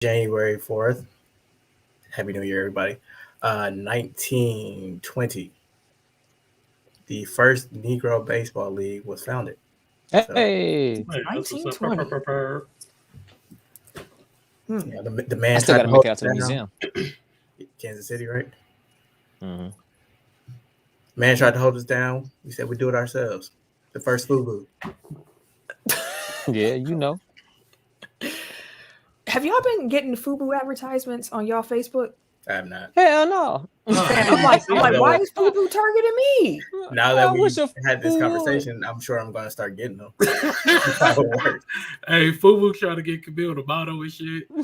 January 4th. Happy New Year, everybody. 1920. The first Negro Baseball League was founded. So, Hey, Man, that's what's up. 1920. yeah, the I man still tried got to to make hold it out us to the down. museum. Kansas City, right? hmm Man tried to hold us down. We said we'd do it ourselves. The first FUBU. Yeah, you know. Have y'all been getting FUBU advertisements on y'all Facebook? I have not. Hell no. I'm like, why is FUBU targeting me? Now that I we wish a had this fool would. conversation, I'm sure I'm going to start getting them. That's how it works. Hey, Fubu trying to get Camille the motto and shit. Why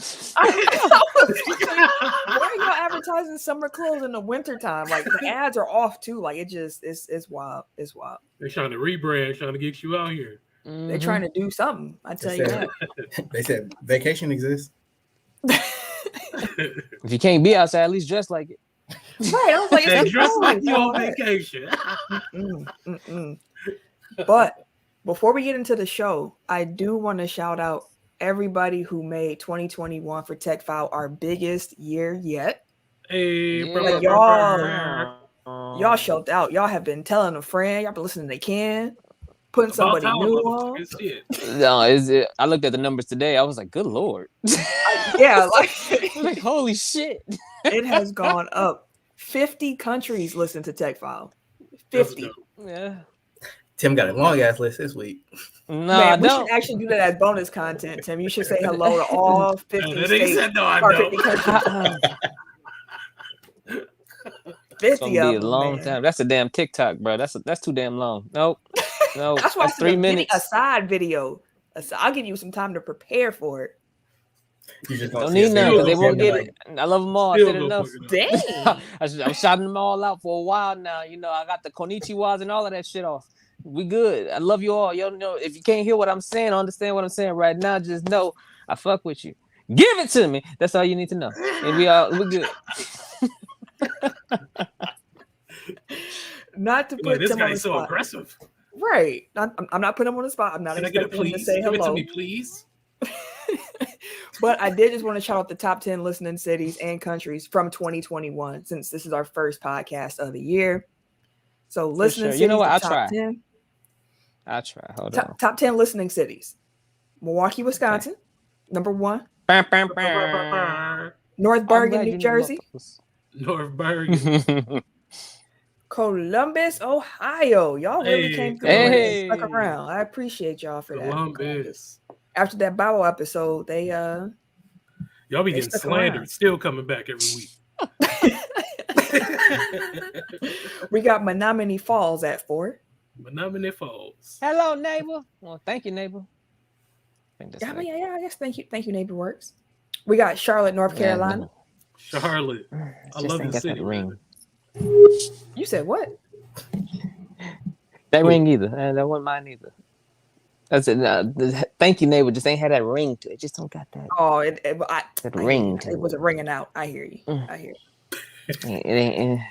are y'all advertising summer clothes in the wintertime? Like the ads are off too. Like it's wild. It's wild. They're trying to rebrand, trying to get you out here. They're trying to do something. I tell you that. They said vacation exists. If you can't be outside, at least dress like it. Right. I was like, Hey, it's dress like cool. you on vacation. But before we get into the show, I do want to shout out everybody who made 2021 for Tech File our biggest year yet. Hey, Yeah. bro, Like y'all showed out. Y'all have been telling a friend. Y'all been listening to Ken, putting about somebody time, new on. motherfuckers. Shit. No, is it? I looked at the numbers today. I was like, good lord. Yeah, like Like, holy shit. it has gone up. 50 countries listen to Tech File. That's 50. dope. Yeah. Tim got a long ass list this week. No, Man, I we don't. should actually do that as bonus content, Tim. You should say hello to all 50 That nigga states. said, no, I or don't. 50 countries. It's gonna 50 be of a them, long man. time. That's a damn TikTok, bro. That's too damn long. Nope. No, That's why that's I said 3 minutes. a side video. I'll give you some time to prepare for it. You just gonna Don't see a need none video because they of won't Tim get like, it. I love them all. I Still said gonna enough. fuck it up. Dang. I'm shouting them all out for a while now. You know, I got the konnichiwas and all of that shit off. We good. I love you all. Y'all know if you can't hear what I'm saying, understand what I'm saying right now, just know I fuck with you. Give it to me. That's all you need to know. And we good. Not to Like, put this Tim on the guy's so spot. aggressive. Right. I'm not putting him on the spot. I'm not Can I get a expecting him to please? say Give it to hello. me, please. But I did just want to shout out the top 10 listening cities and countries from 2021, since this is our first podcast of the year. So listening sure. cities, You know what? the I'll top try. 10. I'll try. Hold on. Top 10 listening cities. Milwaukee, Wisconsin, number 1. Bam, bam, bam. North I'm Bergen, glad New you know Jersey. North Bergen. Columbus, Ohio. Y'all really Hey, came through and stuck Hey. around. I appreciate y'all for that. Columbus. After that Bow Wow episode, they Y'all be They getting stuck slandered. around. Still coming back every week. we got Menominee Falls at 4. Menominee Falls. Hello, neighbor. Well, thank you, neighbor. I think that's Yeah, like, I guess thank you, neighbor works. We got Charlotte, North yeah, Carolina. no. Charlotte. It's I just love ain't the got city. that ring. You said what? That Who? ring either. That wasn't mine either. That's it. Thank you, neighbor. Just ain't had that ring to it. Just don't got that. Oh, That I ring hear you. to It wasn't ringing out. I hear you. I hear you. It ain't.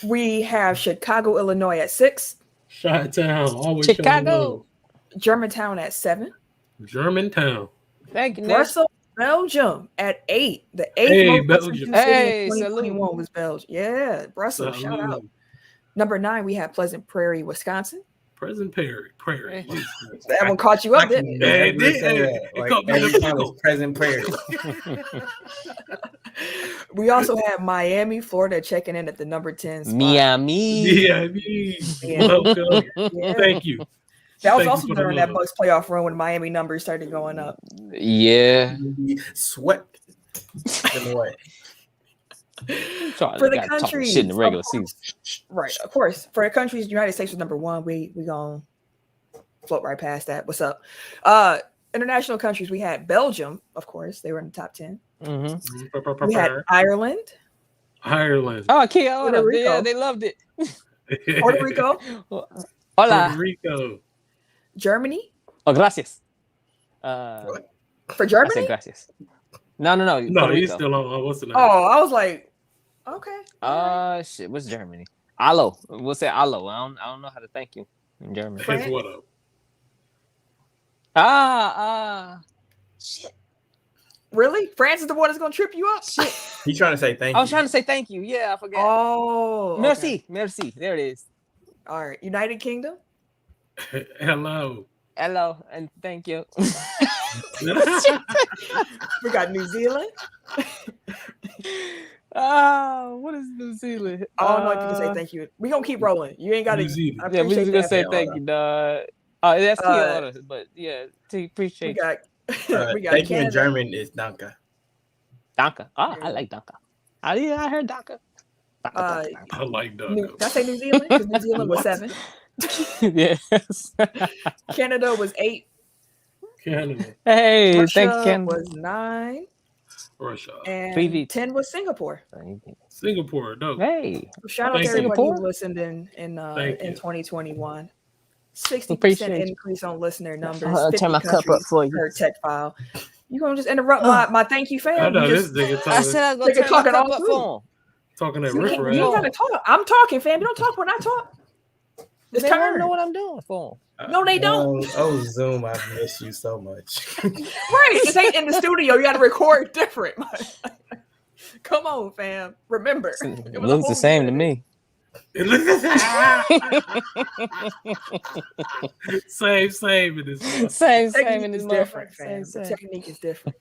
We have Chicago, Illinois at 6. Chi-town. Always Chicago. Germantown at 7. Germantown. Thank you, neighbor. Brussels, Belgium at 8. The 8th Hey, most Belgium. listened to city Hey, in salute. 2021 was Belgium. Yeah, Brussels. Shout out. Salute. Number 9, we have Pleasant Prairie, Wisconsin. President Prairie. Hey. That one caught you I up, can didn't it? Hey, never it say did. that. It Like, caught me every the time pickle. it's present prayer. We also have Miami, Florida checking in at the number 10 spot. Miami. Yeah, welcome. Yeah. Thank you. That was Thank you also for the during that love. Bucks playoff run when Miami numbers started going up. Yeah. Swept in the way. For the Talking countries, shit in the regular of course, season. right? Of course, for the countries, the United States was number 1. We gonna float right past that. What's up? International countries, we had Belgium, of course, they were in the top 10. Mm-hmm. We had Ireland, Ireland. Oh, Kia, Puerto Rico. yeah, they loved it. Puerto Rico, Puerto Hola. Rico. Germany. Oh, gracias. For I said Germany? gracias. No. No, Puerto he's Rico. still on. What's the name? Oh, I was like, okay. Shit. What's Germany? Allo. We'll say allo. I don't know how to thank you in German. Fran- Here's what up. Shit. Really? France is the one that's gonna trip you up? Shit. He's trying to say thank I you. was trying to say thank you. Yeah, I forgot. Oh, okay. Merci, merci. There it is. All right. United Kingdom. Hello. Hello and thank you. We got New Zealand. What is New Zealand? I don't know if you can say thank you. We gonna keep rolling. You ain't gotta. New Zealand. I Yeah, we appreciate just gonna that. say Yeah, thank you, dog. Oh, that's key order, but yeah, We appreciate got. we got thank you in Canada. German is danke. Danke. Oh, I like Danke. I heard Danke. I like Did Doug. I say New Zealand? Because New Zealand was 7. Yes. Canada was 8. Canada, Hey, Russia thank you, Ken. was 9. Russia, And Preview. 10 was Singapore. Singapore. No, Hey, Shout out Thank to you. everybody who Singapore. listened in Thank you. 2021. 60% Appreciate you. increase on listener numbers. I'll 50 turn my cup up countries for you. per tech file. You gonna just interrupt my thank you, I fam? know You this just, nigga I talking, said I was gonna Nigga turn my talking cup all up through. for talking that you riff can't- raff. you ain't gotta talk. I'm talking, fam. You don't talk when I talk. him. It's They don't turn. know what I'm doing for him. No, they don't. Oh, Zoom, I've missed you so much. Right. This ain't in the studio. You got to record different. Come on, fam. Remember. It looks the same to me. Same in this. Same Technique in this is different, motherfucker. fam. Same. The technique is different.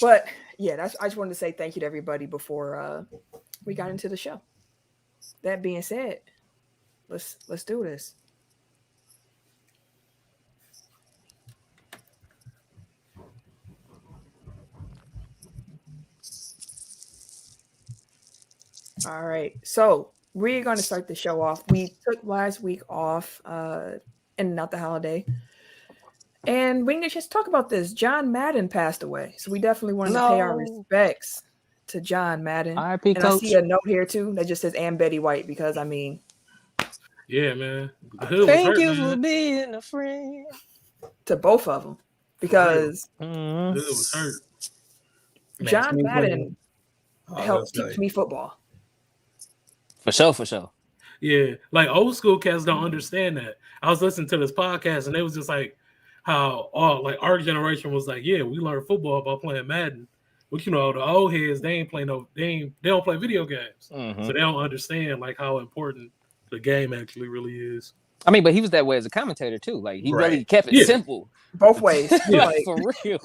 But yeah, I just wanted to say thank you to everybody before we got into the show. That being said, let's do this. All right. So we're going to start the show off. We took last week off and not the holiday. And we need to just talk about this. John Madden passed away. So we definitely wanted to pay our respects to John Madden. R.I.P. And Coach. I see a note here too that just says and Betty White because I mean Yeah, man. The hood was Thank hurt, you man. for being a friend. to both of them because The hood was hurt. Man, John 2020 Madden I helped was like, teach me football. For sure. Yeah, like old school cats don't understand that. I was listening to this podcast and they was just like how our generation was like, yeah, we learned football by playing Madden. But the old heads, they don't play video games. Mhm. So they don't understand like how important the game actually really is. I mean, but he was that way as a commentator too. Like he really Right. kept it Yeah. simple. Both ways. Yeah. Like for real.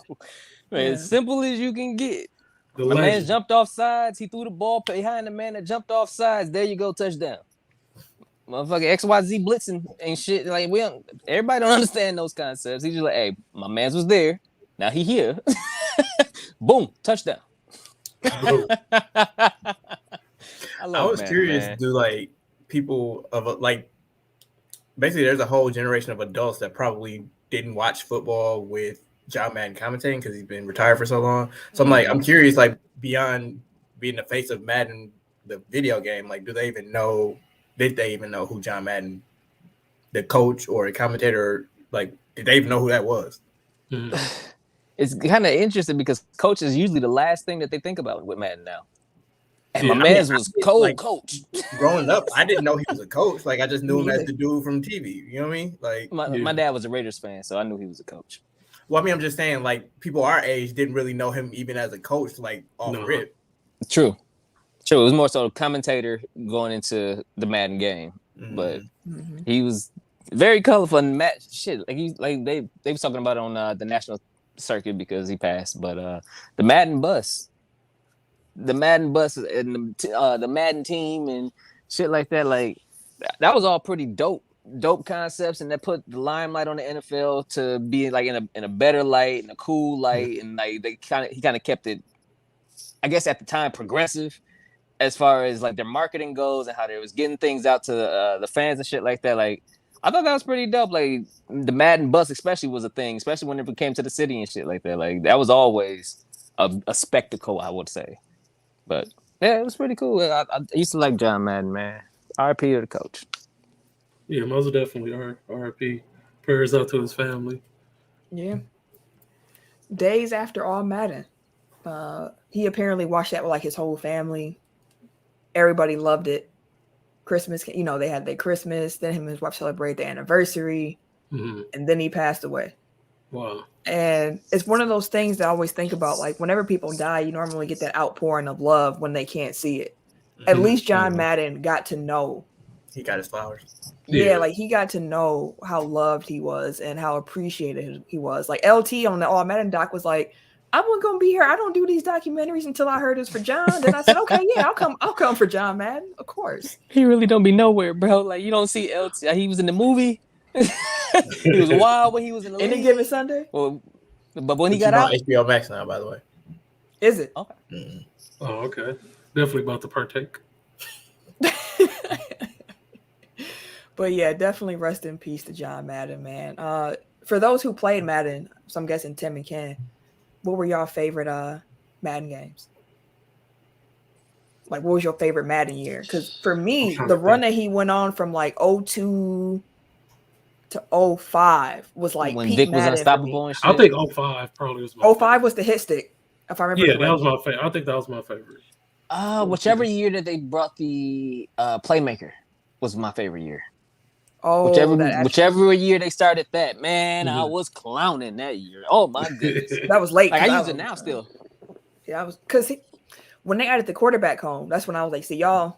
Man, Yeah. as simple as you can get. The My man legend. jumped off sides. He threw the ball behind the man that jumped off sides. There you go, touchdown. Motherfucker XYZ blitzing and shit. Like everybody don't understand those concepts. He's just like, hey, my man's was there. Now he here. Boom, touchdown. I was curious, do like people of like basically there's a whole generation of adults that probably didn't watch football with John Madden commentating because he's been retired for so long. So I'm curious, like beyond being the face of Madden, the video game, like did they even know who John Madden, the coach or a commentator, like did they even know who that was? Mhm. It's kind of interesting because coach is usually the last thing that they think about with Madden now. And Yeah, my I mean, man's was cold like, coach. Growing up, I didn't know he was a coach. Like I just knew Me him as either. the dude from TV. You know what I mean? Like, My dad was a Raiders fan, so I knew he was a coach. well, I mean, I'm just saying, like people our age didn't really know him even as a coach, like off No. rip. True. It was more so a commentator going into the Madden game, but Mhm. he was very colorful and shit. Like they was talking about it on the national circuit because he passed, but the Madden bus and the Madden team and shit like that, like that was all pretty dope concepts, and that put the limelight on the NFL to be like in a better light and a cool light, and like he kind of kept it, I guess at the time, progressive as far as like their marketing goes and how they was getting things out to the fans and shit like that. Like I thought that was pretty dope. Like the Madden bus especially was a thing, especially when it came to the city and shit like that. Like that was always a spectacle, I would say. But yeah, it was pretty cool. I used to like John Madden, man. RP to the coach. Yeah, most definitely RIP. Prayers out to his family. Yeah. Days after all Madden. He apparently watched that with like his whole family. Everybody loved it. Christmas, they had their Christmas. Then him and his wife celebrate their anniversary, Mm-hmm. and then he passed away. Wow. And it's one of those things that I always think about. Like, whenever people die, you normally get that outpouring of love when they can't see it. At least John Madden got to know. He got his flowers. Yeah, like he got to know how loved he was and how appreciated he was. Like LT on the All Madden doc was like, I wasn't gonna be here. I don't do these documentaries until I heard it's for John. Then I said, okay, yeah, I'll come for John Madden, of course. He really don't be nowhere, bro. Like you don't see LT. He was in the movie. He was wild when he was in the Any given Sunday. Well, but when he got out, HBO Max now, by the way. Is it? Okay. Mm-hmm. Oh, okay. Definitely about to partake. But yeah, definitely rest in peace to John Madden, man. For those who played Madden, so I'm guessing Tim and Ken, what were y'all favorite Madden games? Like, what was your favorite Madden year? Because for me, the run that he went on from like 02 to 05 was like when peak Vic was Madden unstoppable and shit. I think 05 probably was my 05 was the hit stick, if I remember. Yeah, that was my favorite. I think that was my favorite. Whichever year that they brought the Playmaker was my favorite year. Oh, whichever year they started that, man, I was clowning that year. Oh my goodness, that was late. Like I use it now still. Yeah, I was because when they added the quarterback home, that's when I was like, see y'all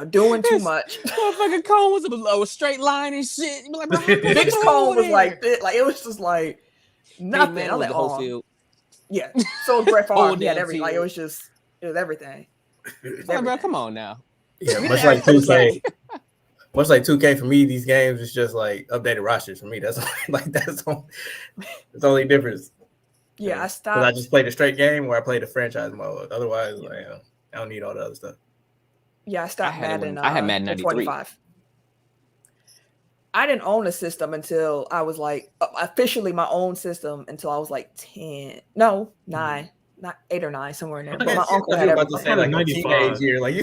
doing too much. Motherfucking cone was a straight line and shit. You be like, bro, Big cone was like this. Like it was just like nothing. Man, I was like, the whole field. Yeah. So Brett Favre, he had everything. Like it was everything. Like, bro, come on now. Yeah, much like 2K. Much like 2K for me, these games is just like updated rosters for me. That's the only difference. Yeah, I stopped. I just played a straight game or I played a franchise mode. Otherwise, I don't need all the other stuff. Yeah, I stopped Madden. I had Madden 93. 25. I didn't own a system until I was like officially my own system until I was like 10. No, 9. Not 8 or 9, somewhere in there. But my uncle had everything. Say, like, 95 year, like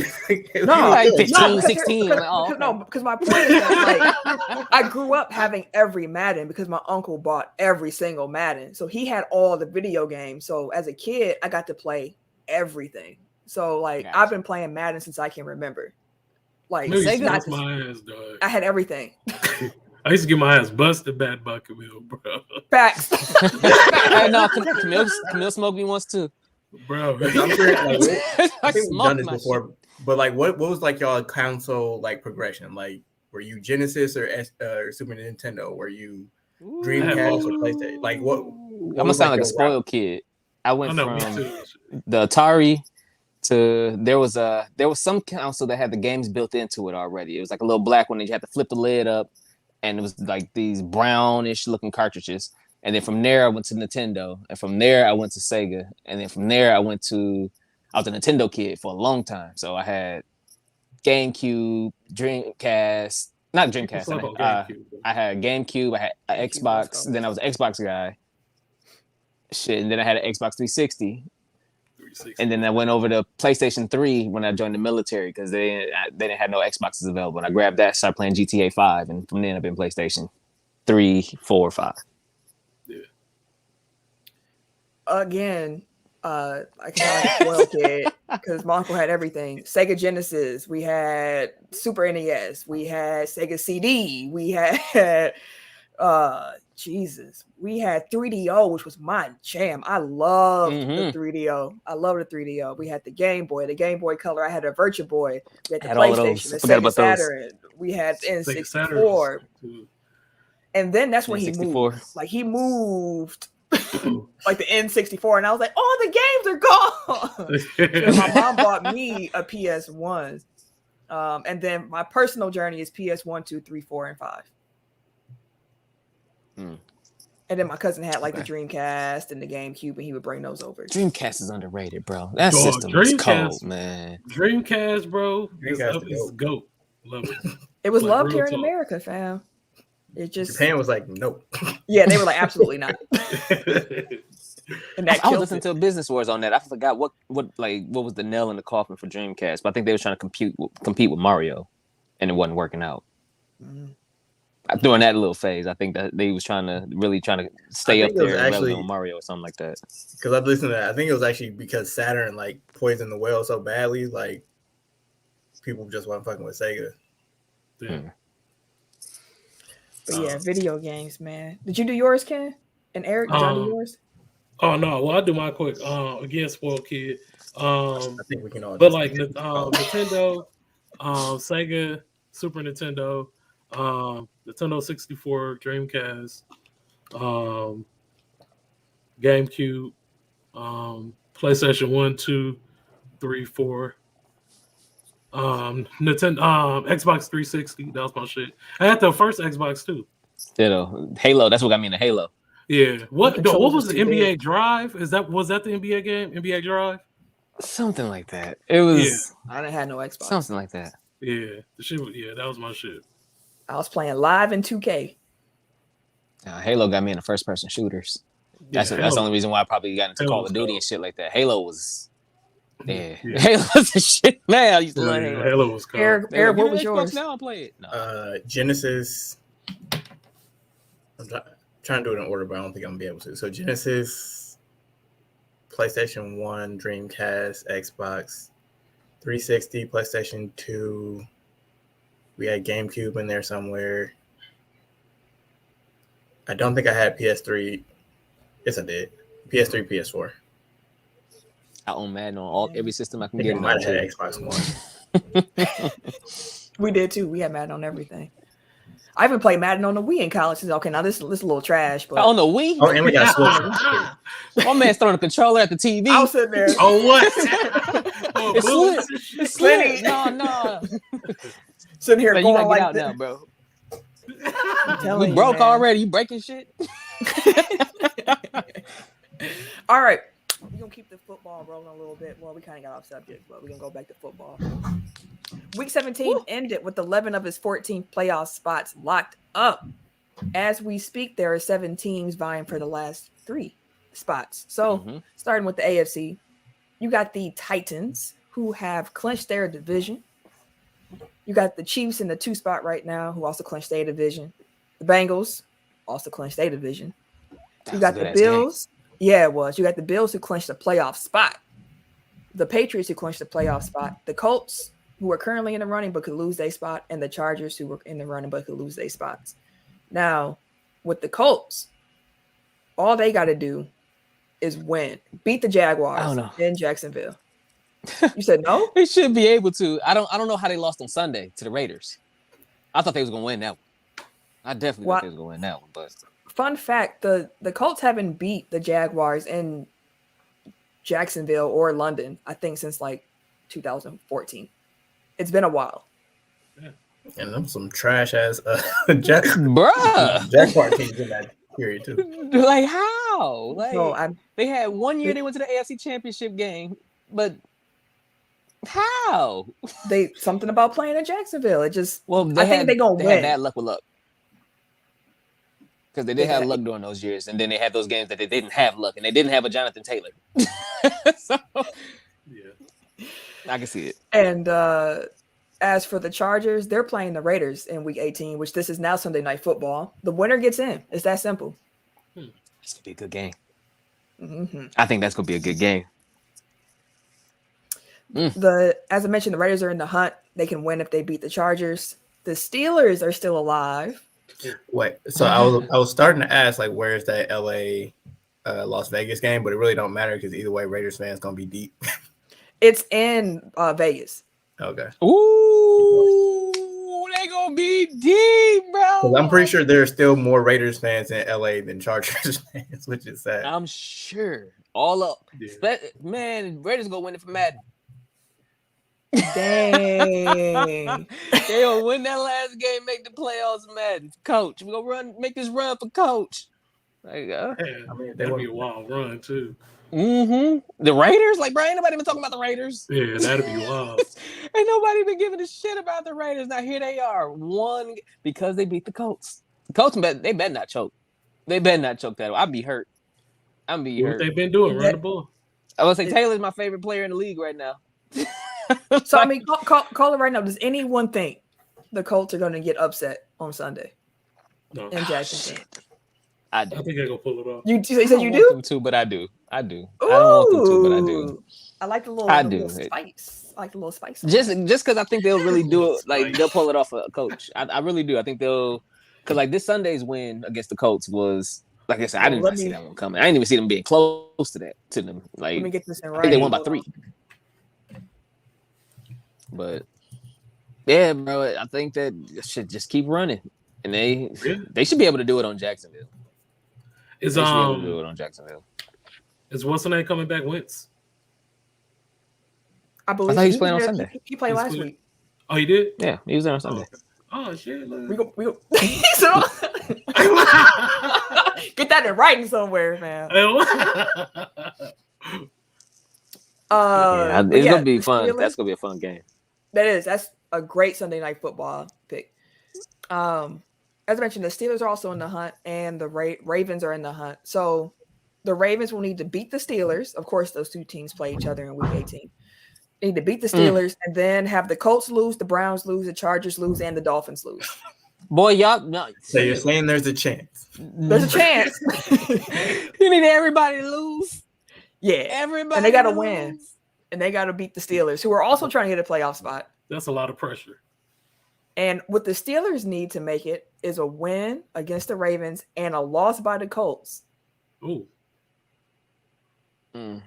no, like 15, 16. Because my point is that like I grew up having every Madden because my uncle bought every single Madden. So he had all the video games. So as a kid, I got to play everything. So like I've been playing Madden since I can remember. Like I had everything. I used to get my ass busted bad bucket wheel, bro. Facts. No, Camille smoked me once too, bro. I'm sure, I think we've done this before, but like, what was like y'all console like progression? Like, were you Genesis or Super Nintendo? Were you Dreamcast or PlayStation? Like, what I'm gonna sound like a spoiled kid. I went from the Atari to there was some console that had the games built into it already. It was like a little black one that you had to flip the lid up. And it was like these brownish looking cartridges. And then from there, I went to Nintendo. And from there, I went to Sega. And then from there, I was a Nintendo kid for a long time. So I had GameCube, Dreamcast, not Dreamcast. I had GameCube, I had an Xbox. Then I was an Xbox guy. Shit. And then I had an Xbox 360. And then I went over to PlayStation 3 when I joined the military because they didn't have no Xboxes available. And I grabbed that, started playing GTA 5, and from then I've been PlayStation 3, 4, 5. Yeah. Again, I can a spoiled kid because my uncle had everything. Sega Genesis, we had Super NES, we had Sega CD, we had we had 3DO, which was my jam. I loved the 3DO. I love the 3DO. We had the Game Boy Color. I had a Virtua Boy. We had the PlayStation, the Sega Saturn. We had the N64. And then that's when he moved. Like he moved like the N64, and I was like, "Oh, the games are gone." So my mom bought me a PS1, and then my personal journey is PS1, 2, 3, 4, and 5. And then my cousin had like the Dreamcast and the GameCube, and he would bring those over. Dreamcast is underrated, bro. That system was cold, man. Dreamcast, bro. Dreamcast is GOAT. Love it. It was loved here in America, fam. It just Japan was like, nope. Yeah, they were like, absolutely not. And I was listening to a Business Wars on that. I forgot what was the nail in the coffin for Dreamcast, but I think they were trying to compete with Mario, and it wasn't working out. During that little phase, I think that they was trying to stay up there actually, with Mario or something like that. Because I've listened to that. I think it was actually because Saturn like poisoned the well so badly, like people just weren't fucking with Sega. Yeah. But yeah, video games, man. Did you do yours, Ken? And Eric, John, do yours? Oh no, well I do my quick. Again, spoiled kid. I think we can all. But like Nintendo, Sega, Super Nintendo, Nintendo 64, Dreamcast, GameCube, PlayStation 1, 2, 3, 4. Nintendo, Xbox 360. That was my shit. I had the first Xbox too. Halo. That's what got me into Halo. Yeah. What was the NBA Drive? Was that the NBA game? NBA Drive? Something like that. It was. Yeah. I didn't have no Xbox. Something like that. Yeah. The shit. That was my shit. I was playing live in 2K. Halo got me into first-person shooters. That's the only reason why I probably got into Call of Duty and shit like that. Halo was. Yeah. Halo was the shit. Man, I used to love Halo. Halo was cool. Eric, what was yours? Now I play it. No. Genesis. I'm trying to do it in order, but I don't think I'm gonna be able to. So Genesis, PlayStation 1, Dreamcast, Xbox 360, PlayStation 2. We had GameCube in there somewhere. I don't think I had PS3. Yes, I did. PS3, PS4. I own Madden on every system I can get. I might have had Xbox One. We did too. We had Madden on everything. I even played Madden on the Wii in college. Okay, now this is a little trash, but on the Wii. Oh, and we got Switch. My man's throwing a controller at the TV. I was sitting there. Oh, what? It's slick. No. Sitting here Man, going you gotta like get out this. now, bro. We We broke already. You breaking shit? All right. We're going to keep the football rolling a little bit. Well, we kind of got off subject, but we're going to go back to football. Week 17 ended with 11 of his 14 playoff spots locked up. As we speak, there are 7 teams vying for the last 3 spots. So, starting with the AFC, you got the Titans, who have clinched their division. You got the Chiefs in the 2 spot right now, who also clinched their division. The Bengals also clinched their division. You got the Bills. Yeah, it was. You got the Bills who clinched the playoff spot. The Patriots who clinched the playoff spot. The Colts, who are currently in the running but could lose their spot. And the Chargers, who were in the running but could lose their spots. Now, with the Colts, all they got to do is win. Beat the Jaguars in Jacksonville. You said no? They should be able to. I don't know how they lost on Sunday to the Raiders. I thought they was gonna win that one. I definitely thought they was gonna win that one. But fun fact: the Colts haven't beat the Jaguars in Jacksonville or London, I think, since like 2014. It's been a while. Yeah. And them some trash ass Jaguar teams in that period too. Like how? Like no, they had 1 year they went to the AFC Championship game, but. How? Something about playing in Jacksonville. It just I think they're gonna win. Had bad luck with luck. Because they did have luck during those years, and then they had those games that they didn't have luck, and they didn't have a Jonathan Taylor. So yeah. I can see it. And as for the Chargers, they're playing the Raiders in week 18, which this is now Sunday Night Football. The winner gets in. It's that simple. It's gonna be a good game. Mm-hmm. I think that's gonna be a good game. As I mentioned, the Raiders are in the hunt. They can win if they beat the Chargers. The Steelers are still alive. Wait, so I was starting to ask, like, where's that LA Las Vegas game, but it really don't matter because either way, Raiders fans gonna be deep. It's in Vegas. Okay. Ooh, they gonna be deep, bro. I'm pretty sure there's still more Raiders fans in LA than Chargers fans, which is sad. I'm sure. All up. Yeah. Man, Raiders gonna win it for Madden. Dang. They'll win that last game, make the playoffs, Madden. Coach, we're gonna make this run for Coach. There you go. Yeah, I mean, that'd be a wild run too. The Raiders, like, bro, ain't nobody been talking about the Raiders. Yeah, that'd be wild. Ain't nobody been giving a shit about the Raiders. Now here they are, because they beat the Colts. The Colts, they better not choke. They better not choke that. I'd be hurt. What they've been doing? Run the ball. I would say Taylor's my favorite player in the league right now. So I mean, call it right now. Does anyone think the Colts are going to get upset on Sunday? No. In Jacksonville. I do. I think I can pull it off. You said you do? Too, but I do. I do. Ooh. I don't want them to, but I do. I like the little spice. I like the little spice. Just because I think they'll really do it. Like they'll pull it off a coach. I really do. I think they'll. Because like this Sunday's win against the Colts was Like I said, I did not see that one coming. I didn't even see them being close to that to them. Like, let me get this in right. I think they won by 3. But yeah, bro, I think that should just keep running, and they should be able to do it on Jacksonville. Is what's the name coming back? Wentz? I believe he was playing on Sunday. He played last week. Oh, he did? Yeah, he was there on Sunday. Oh shit! Look. We go. Get that in writing somewhere, man. It's gonna be fun. Steelers, that's gonna be a fun game. That's a great Sunday night football pick. As I mentioned, the Steelers are also in the hunt, and the Ravens are in the hunt. So the Ravens will need to beat the Steelers. Of course, those two teams play each other in Week 18. They need to beat the Steelers and then have the Colts lose, the Browns lose, the Chargers lose, and the Dolphins lose. Boy, y'all. No, so you're saying there's a chance? There's a chance. You need everybody to lose. Yeah, everybody. And they got to win. And they got to beat the Steelers, who are also trying to get a playoff spot. That's a lot of pressure. And what the Steelers need to make it is a win against the Ravens and a loss by the Colts. Ooh.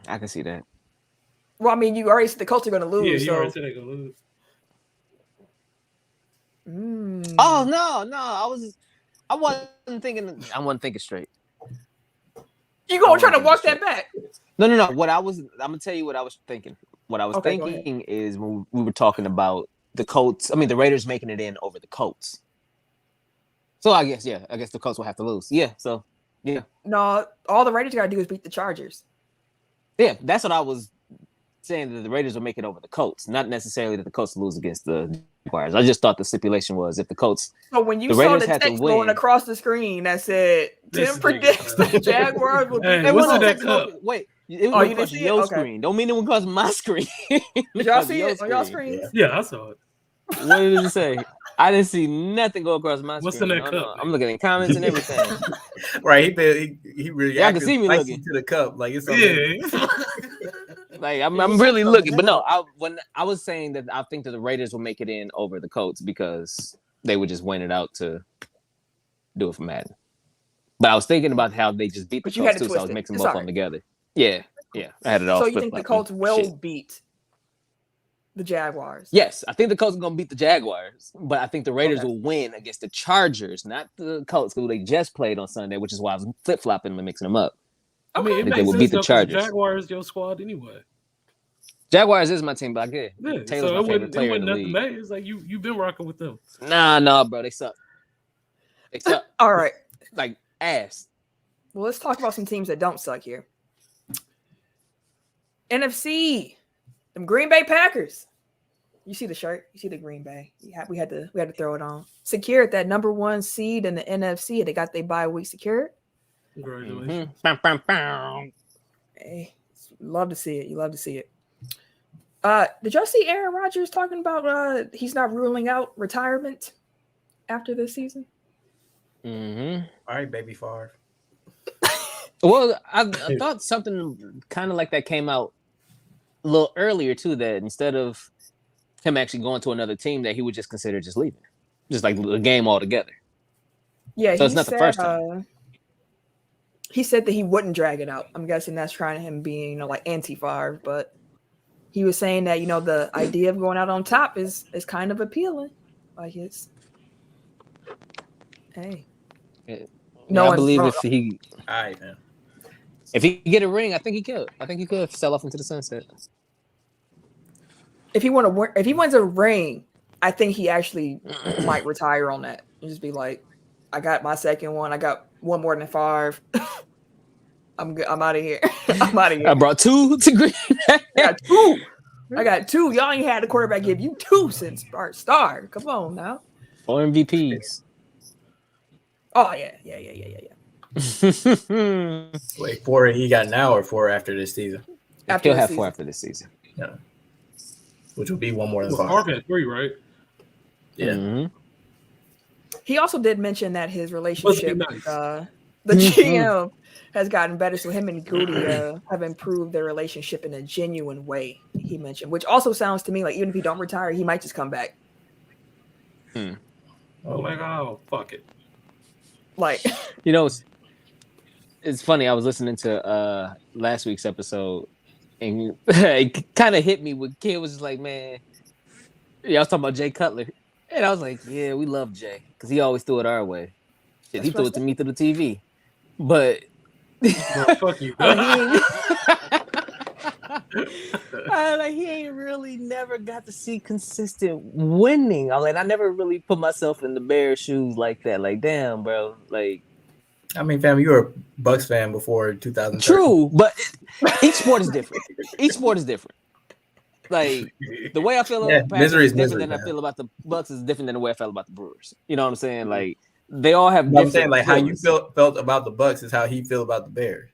I can see that. Well, I mean, you already said the Colts are going to lose. Yeah, you already said they're going to lose. Oh, no. I wasn't thinking straight. You going to try to walk that back? No. I'm going to tell you what I was thinking. What I was thinking is when we were talking about the Colts. I mean, the Raiders making it in over the Colts. So I guess the Colts will have to lose. Yeah. So, yeah. No, all the Raiders got to do is beat the Chargers. Yeah, that's what I was saying, that the Raiders will make it over the Colts, not necessarily that the Colts lose against the Jaguars. I just thought the stipulation was if the Colts. So when you saw the text going across the screen that said Tim predicts the Jaguars will beat the Colts. Wait, it was across your screen. Don't mean it was across my screen. Did y'all see it on your screen? Yeah, I saw it. What did it say? I didn't see nothing go across my screen. What's in that cup? I'm looking at comments and everything. Right, he really. I can see me looking to the cup, like it's like I'm really looking, but no. When I was saying that, I think that the Raiders will make it in over the Colts because they would just win it out to do it for Madden. But I was thinking about how they just beat the Colts too, so I was mixing both of them together. Yeah, I had it all. So you think the Colts will beat the Jaguars? Yes, I think the Colts are going to beat the Jaguars, but I think the Raiders will win against the Chargers, not the Colts, who they just played on Sunday, which is why I was flip-flopping them and mixing them up. I mean, it makes sense beat the Chargers. Jaguars, your squad anyway. Jaguars is my team, but I get yeah, Taylor's my favorite player in the league. It's like you've been rocking with them. Nah, bro, they suck. They suck. All right, like ass. Well, let's talk about some teams that don't suck here. NFC, them Green Bay Packers. You see the shirt? You see the Green Bay? We had to throw it on. Secured that number 1 seed in the NFC. They got their bye week secured. Congratulations. Hey, love to see it. You love to see it. Did y'all see Aaron Rodgers talking about he's not ruling out retirement after this season? All right, baby Favre. Well, I thought something kind of like that came out a little earlier too, that instead of him actually going to another team, that he would just consider just leaving, just like the game altogether. Yeah, so it's not the first time. He said that he wouldn't drag it out. I'm guessing that's trying to him being, like anti-Favre, but he was saying that, the idea of going out on top is kind of appealing. Like it's, hey. I believe if he, all right, man. If he get a ring, I think he could. I think he could sell off into the sunset. If he wins a ring, I think he actually might retire on that and just be like, I got my second one. I got one more than Favre. I'm good. I'm out of here. I brought 2 to Green Bay. I got 2. Y'all ain't had the quarterback give you 2 since start. Come on now. 4 MVPs. Oh yeah. Wait, 4 he got now or 4 after this season? He'll have 4 after this season. Yeah. Which will be 1 more than Favre had 3, right? Yeah. Mm-hmm. He also did mention that his relationship with the GM has gotten better. So him and Goody have improved their relationship in a genuine way, he mentioned, which also sounds to me like even if he don't retire, he might just come back. Oh, fuck it. Like, It's funny. I was listening to last week's episode, and it kind of hit me. When Kid was just like, "Man, yeah," I was talking about Jay Cutler, and I was like, "Yeah, we love Jay because he always threw it our way. Shit, he threw it to me through the TV, but fuck you." He ain't really never got to see consistent winning. I never really put myself in the Bears' shoes like that. Like, damn, bro. Like, I mean, fam, you were a Bucks fan before 2000. True, but each sport is different. Like, the way I feel about the Packers is different than I feel about the Bucks is different than the way I felt about the Brewers. You know what I'm saying? Like, they all have different. I'm saying, like, how you felt about the Bucks is how he feel about the Bears.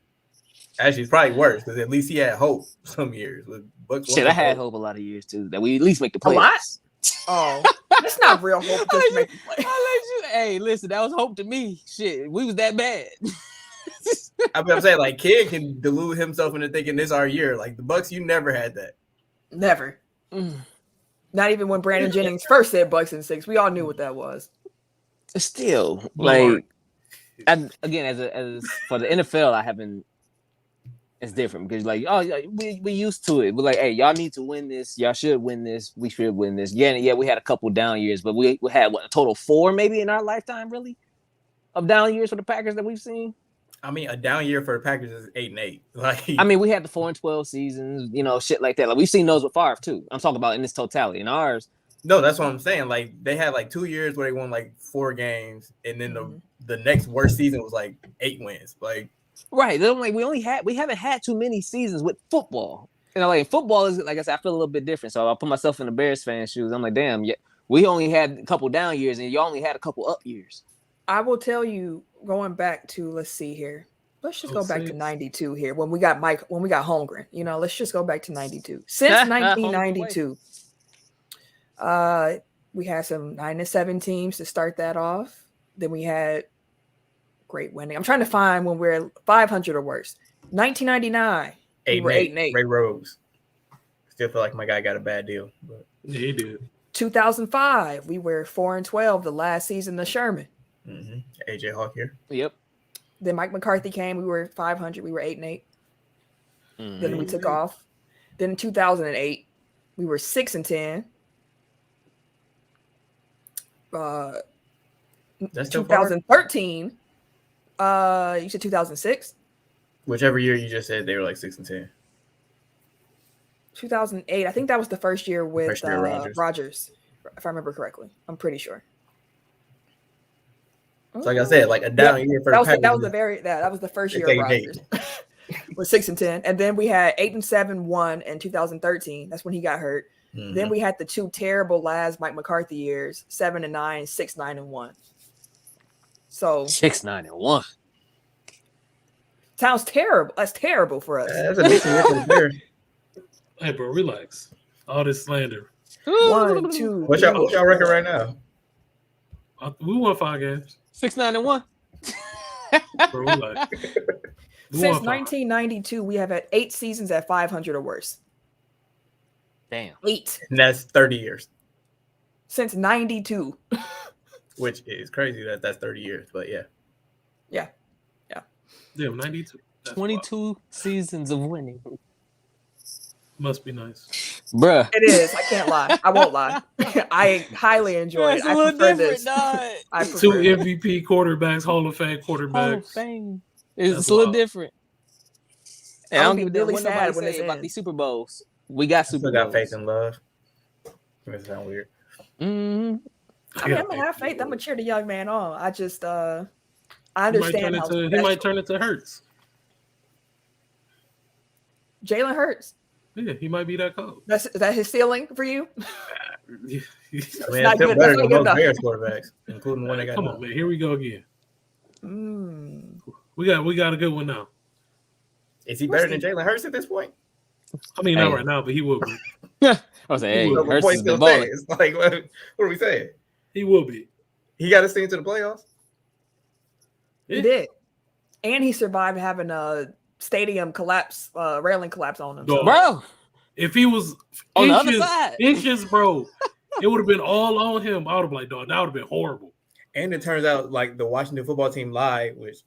Actually, it's probably worse because at least he had hope some years. With Bucks, shit, I had hope a lot of years too that we at least make the playoffs. A lot? Oh, that's not real hope. Just to make the playoffs. Hey, listen, that was hope to me. Shit, we was that bad. I'm saying, like, Kid can delude himself into thinking this our year. Like the Bucks, you never had that. Never. Not even when Brandon Jennings first said Bucks in 6. We all knew what that was. Still, like, again, as for the NFL, I haven't. It's different because, like, we used to it. We're like, hey, y'all need to win this. Y'all should win this. We should win this. Yeah, we had a couple down years, but we had a total 4 maybe in our lifetime, really, of down years for the Packers that we've seen. I mean, a down year for the Packers is 8-8. Like, I mean, we had the 4-12 seasons, shit like that. Like, we've seen those with Favre too. I'm talking about in this totality. In ours, no, that's what I'm saying. Like, they had like 2 years where they won like 4 games, and then the next worst season was like 8 wins. Like. Right. We haven't had too many seasons with football. Like football is, like I said, I feel a little bit different. So I put myself in the Bears fan shoes. I'm like, damn, yeah, we only had a couple down years and you only had a couple up years. I will tell you, going back to, let's see here. Let's just go back to 92 here when we got Holmgren. Let's just go back to 92. Since 1992, we had some 9-7 teams to start that off. Then we had great winning. I'm trying to find when we're 500 or worse. 1999, we were 8-8. Ray Rose. Still feel like my guy got a bad deal. But. Yeah, he did. 2005, we were 4-12 the last season of Sherman. AJ Hawk here. Yep. Then Mike McCarthy came. We were 500. We were 8-8. Then we took off. Then in 2008, we were 6-10. That's 2013. You said 2006? Whichever year you just said they were like 6-10. 2008. I think that was the first year with Rodgers, if I remember correctly. I'm pretty sure. So like I said, like a down year for the Packers. That was the first year of Rodgers. With 6-10. And then we had 8-7-1 in 2013. That's when he got hurt. Then we had the 2 terrible last Mike McCarthy years, 7-9, 6-9-1. So 6-9-1. Sounds terrible. That's terrible for us. That's a decent year for the Bears. Hey, bro, relax. All this slander. 1, 2. What's y'all record right now? We won 5 games. 6-9-1. Bro, relax. Since 1992, we have had 8 seasons at 500 or worse. Damn. 8. And that's 30 years. Since 92. Which is crazy that's 30 years, but yeah. Yeah. Damn, 92. That's 22 wild. seasons of winning. Must be nice. Bruh. It is. I can't lie. I won't lie. I highly enjoy it. I prefer this. 2 MVP quarterbacks, Hall of Fame quarterbacks. Hall of Fame. It's a little different. And I don't give a damn what nobody say about these Super Bowls. We got Super Bowls. Got faith and love. That sound weird. I mean, I'm gonna have faith. I'm gonna cheer the young man on. I just I understand he might turn into Hurts. Jalen Hurts. Yeah, he might be that cold. Is that his ceiling for you? It's not good. Better than most Bears quarterbacks, including the one they got. Come on, man. Here we go again. We got a good one now. Is he better than Jalen Hurts at this point? I mean, not right now, but he will be. I was saying, hey, Hurts is the ball. It's like, what are we saying? He will be. He got us into the playoffs. He did, and he survived having a stadium collapse, railing collapse on him. So. Bro, if he was on the other side, inches, bro, it would have been all on him. I would have been like, dog, that would have been horrible. And it turns out, like, the Washington football team lied, which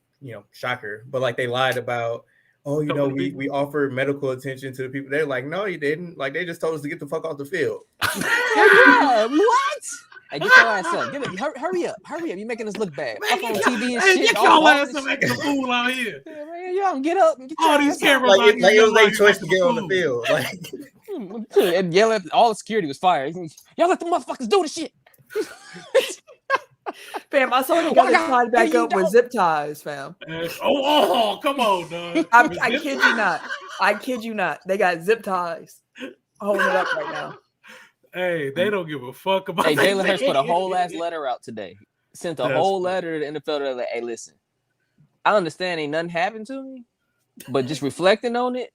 shocker. But like they lied about, we offered medical attention to the people. They're like, no, you didn't. Like they just told us to get the fuck off the field. Yeah, what? Hey, get your ass up. Hurry up. You're making us look bad. Up on TV and shit. Get your ass up acting a fool out here. Yeah, man, y'all get up and get all these cameras. Like it was their choice to get on the field. Like and yell at all the security was fired. Y'all let the motherfuckers do the shit. Fam, I saw they got tied back up with zip ties, fam. Come on, dog. I kid you not. I kid you not. They got zip ties holding it up right now. Hey, they don't give a fuck about. Hey, Jalen Hurts put a whole ass letter out today. Sent a whole letter to the NFL. They're like, hey, listen, I understand ain't nothing happened to me, but just reflecting on it,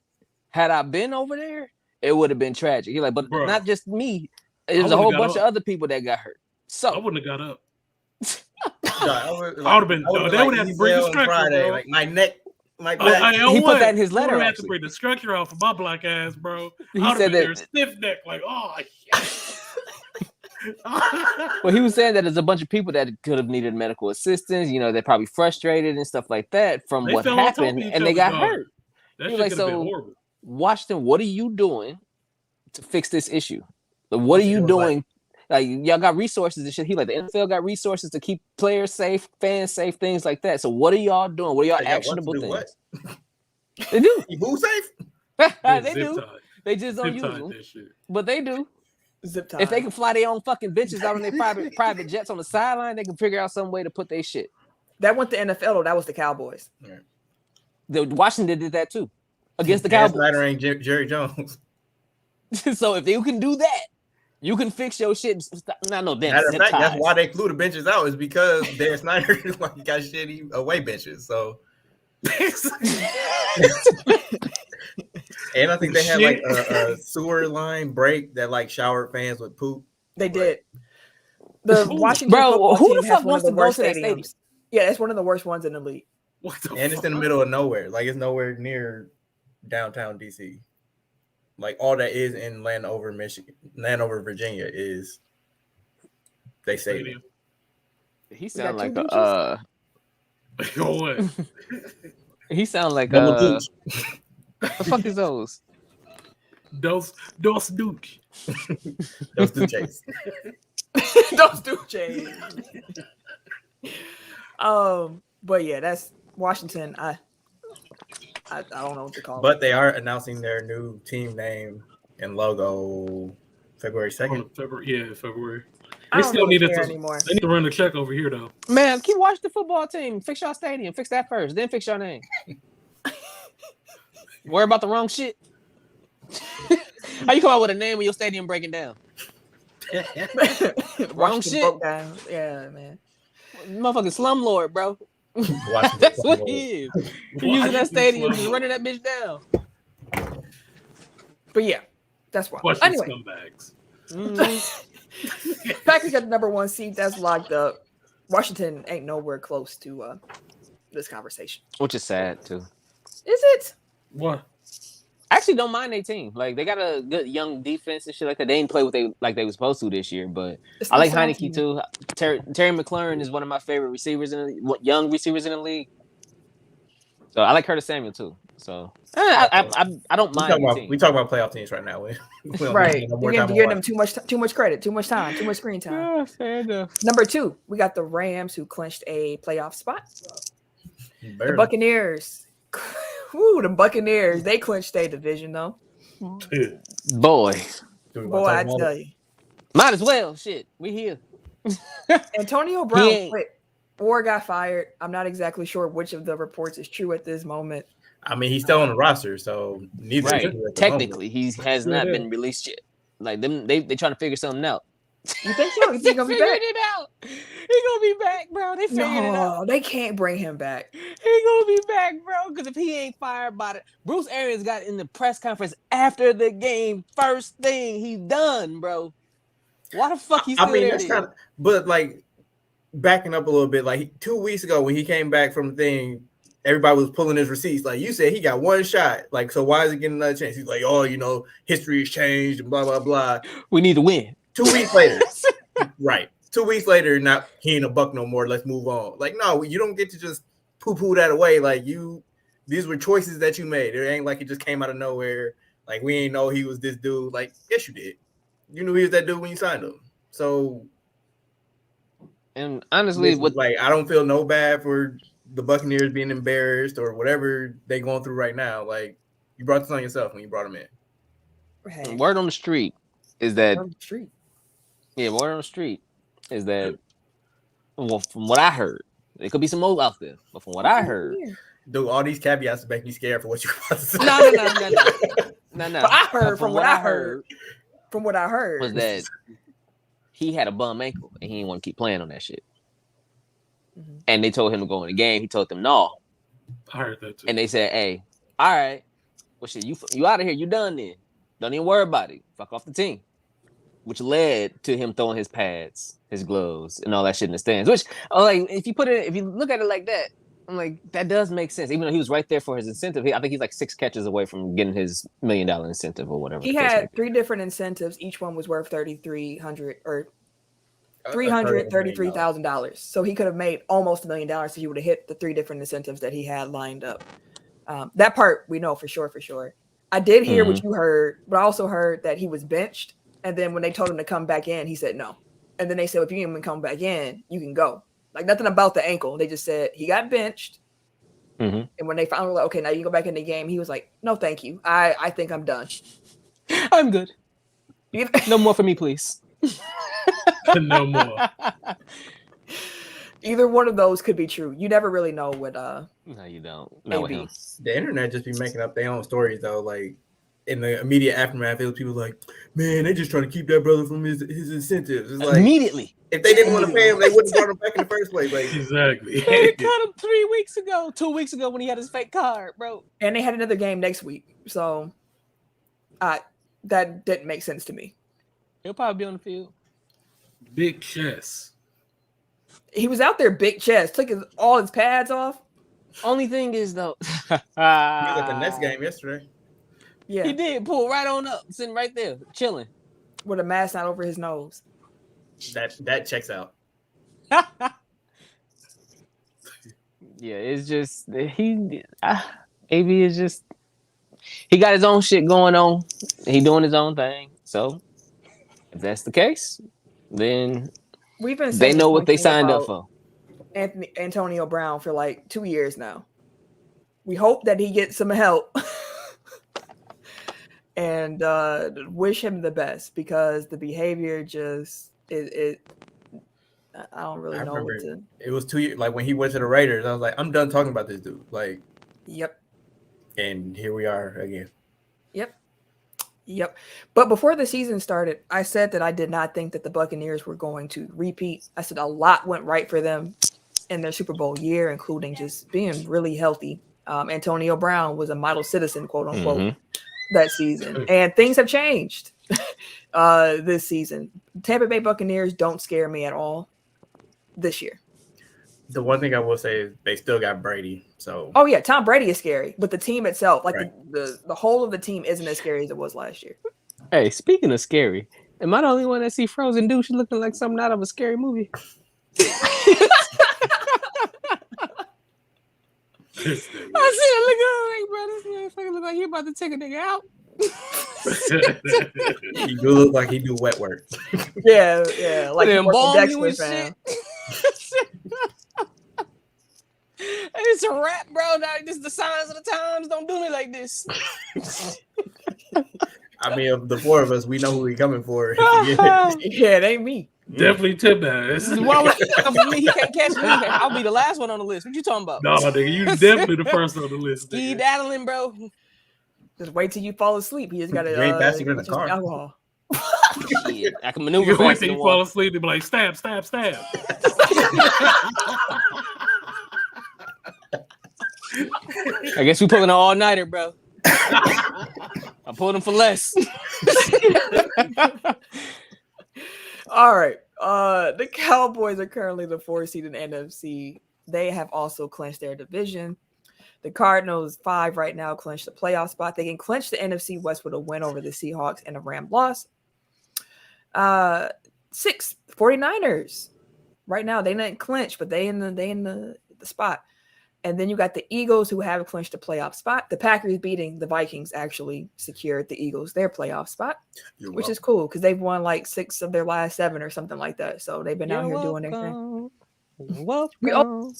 had I been over there, it would have been tragic. He's like, but not just me. It was a whole bunch of other people that got hurt. So I wouldn't have got up. I would have been. They would have to bring the structure, bro. Like my neck. He put that in his letter. I have to bring the structure out for my black ass, bro. He said that stiff neck, like, oh. Well, he was saying that there's a bunch of people that could have needed medical assistance. They're probably frustrated and stuff like that from what happened, and they got hurt. That shit could have been horrible. Washington, what are you doing to fix this issue? Like, what are you doing? Like, y'all got resources and shit. He like the NFL got resources to keep players safe, fans safe, things like that. So what are y'all doing? What are y'all actionable things? What? They do. Who safe? They do. They just don't use them, but they do. Zip tie. If they can fly their own fucking bitches out on their private jets on the sideline, they can figure out some way to put their shit. That went to NFL though. That was the Cowboys. Yeah. The Washington did that too against the Cowboys. Snyder ain't Jerry Jones. So if you can do that, you can fix your shit. Not no damn. Matter of fact, that's why they flew the benches out, is because Dan Snyder got shitty away benches. So, and I think they had like a sewer line break that like showered fans with poop. They did. The Washington who the fuck wants to go to that stadium? Yeah, it's one of the worst ones in the league. And it's in the middle of nowhere. Like it's nowhere near downtown DC. Like all that is in Landover, Virginia is they say. He sound like a what? He sound like the fuck is those? Dos Duke. Those Duches. Those Duches. But yeah, that's Washington. I don't know what to call it. But they are announcing their new team name and logo February 2nd. February. They still need it anymore. They need to run the check over here though. Man, keep watching the football team. Fix your stadium. Fix that first. Then fix your name. Worry about the wrong shit. How you come out with a name when your stadium breaking down? Wrong shit. Yeah, man. Motherfucking slumlord, bro. That's what he is. You're using that stadium and running that bitch down. But yeah, that's why. Anyway. Scumbags. Packers got the number 1 seed. That's locked up. Washington ain't nowhere close to this conversation. Which is sad too. Is it? What? I actually don't mind their team. Like they got a good young defense and shit like that. They didn't play what they were supposed to this year, but I like Heineke too. Terry McLaurin is one of my favorite receivers young receivers in the league. So I like Curtis Samuel too. So I don't mind. We talk about playoff teams right now. Right, you're giving them too much credit, too much time, too much screen time. Yeah, fair enough. Number 2, we got the Rams who clinched a playoff spot. Barely. The Buccaneers. Woo, the Buccaneers. They clinched a division though. Boy, I tell you. Might as well. Shit, we here. Antonio Brown quit or got fired. I'm not exactly sure which of the reports is true at this moment. I mean, he's still on the roster, so neither. Right. Technically, he has not been released yet. Like them, they trying to figure something out. You think so? You think he'll be back? It out. He gonna be back, bro. They figured it out. They can't bring him back. He gonna be back, bro. Because if he ain't fired by it, Bruce Arians got in the press conference after the game. First thing he done, bro. Why the fuck he's still there? That's kind of, but like backing up a little bit, like 2 weeks ago when he came back from the thing, everybody was pulling his receipts. Like you said, he got one shot. Like, so why is he getting another chance? He's like, oh, history has changed and blah, blah, blah. We need to win. 2 weeks later. Right. 2 weeks later, he ain't a Buck no more. Let's move on. Like, no, you don't get to just poo-poo that away. Like these were choices that you made. It ain't like it just came out of nowhere. Like we ain't know he was this dude. Like, yes, you did. You knew he was that dude when you signed him. So, and honestly, like I don't feel no bad for the Buccaneers being embarrassed or whatever they going through right now. Like, you brought this on yourself when you brought him in. Hey. Word on the street is that. Word on the street. Yeah, word on the street is that. Well, from what I heard, there could be some more out there, but from what I heard, dude, all these caveats make me scared for what you're about to say. No. But I heard from what I heard was that he had a bum ankle and he didn't want to keep playing on that shit. Mm-hmm. And they told him to go in the game. He told them no. I heard that too. And they said, "Hey, all right, well, shit, you out of here. You done then. Don't even worry about it. Fuck off the team." Which led to him throwing his pads, his gloves, and all that shit in the stands. Which, like, if you look at it like that, I'm like, that does make sense. Even though he was right there for his incentive, I think he's like 6 catches away from getting his $1 million incentive or whatever. He had 3 different incentives. Each one was worth $333,000 or $333,000. So he could have made almost $1 million if he would have hit the 3 different incentives that he had lined up. That part we know for sure. I did hear what you heard, but I also heard that he was benched. And then when they told him to come back in, he said no. And then they said, well, if you even come back in, you can go. Like nothing about the ankle. They just said he got benched. Mm-hmm. And when they finally were like, okay, now you go back in the game, he was like, no, thank you. I think I'm done. I'm good. No more for me, please. No more. Either one of those could be true. You never really know what. No, you don't. No, the internet just be making up their own stories though. Like in the immediate aftermath, it was people like, man, they just trying to keep that brother from his incentives. It's like, immediately. If they didn't want to pay him, they wouldn't brought him back in the first place. Like exactly. They cut him 2 weeks ago when he had his fake card, bro. And they had another game next week, so that didn't make sense to me. He'll probably be on the field. Big chest. He was out there, big chest, took all his pads off. Only thing is though, he was at the next game yesterday. Yeah, he did pull right on up, sitting right there, chilling with a mask not over his nose. That checks out. Yeah, it's just AB is just he got his own shit going on. He doing his own thing. So if that's the case, then they know what they signed up for. Antonio Brown for like 2 years now. We hope that he gets some help. And wish him the best because the behavior just I don't really know what to. It was 2 years. Like when he went to the Raiders, I was like, I'm done talking about this dude. Like, yep. And here we are again. Yep. But before the season started, I said that I did not think that the Buccaneers were going to repeat. I said a lot went right for them in their Super Bowl year, including just being really healthy. Antonio Brown was a model citizen, quote unquote. That season, and things have changed this season. Tampa Bay Buccaneers don't scare me at all this year. The one thing I will say is they still got Brady. So yeah, Tom Brady is scary, but the team itself, like right. the whole of the team, isn't as scary as it was last year. Hey, speaking of scary, am I the only one that see Frozen douche looking like something out of a scary movie? I see it like, bro, this motherfucker look like he about to take a nigga out. He do look like he do wet work. Yeah, like Dexter fan. It's a rap, bro. Now this is the signs of the times. Don't do me like this. I mean, of the 4 of us, we know who we coming for. Yeah, it ain't me. Definitely tip that. Why for me? He can't catch me. I'll be the last one on the list. What you talking about? No, nigga, you definitely the first on the list. He daddling, bro. Just wait till you fall asleep. He just got to. You ain't faster than the car. Alcohol. Shit, I can maneuver. Wait till you fall asleep. They be like, stab. I guess we pulling an all-nighter, bro. I pulled him for less. All right. The Cowboys are currently the 4th seed in NFC. They have also clinched their division. The Cardinals, 5 right now, clinch the playoff spot. They can clinch the NFC West with a win over the Seahawks and a Ram loss. 6, 49ers. Right now, they didn't clinch, but they in the spot. And then you got the Eagles, who haven't clinched a playoff spot. The Packers beating the Vikings actually secured the Eagles their playoff spot, which is cool because they've won like 6 of their last 7 or something like that. So they've been out here doing their thing. We all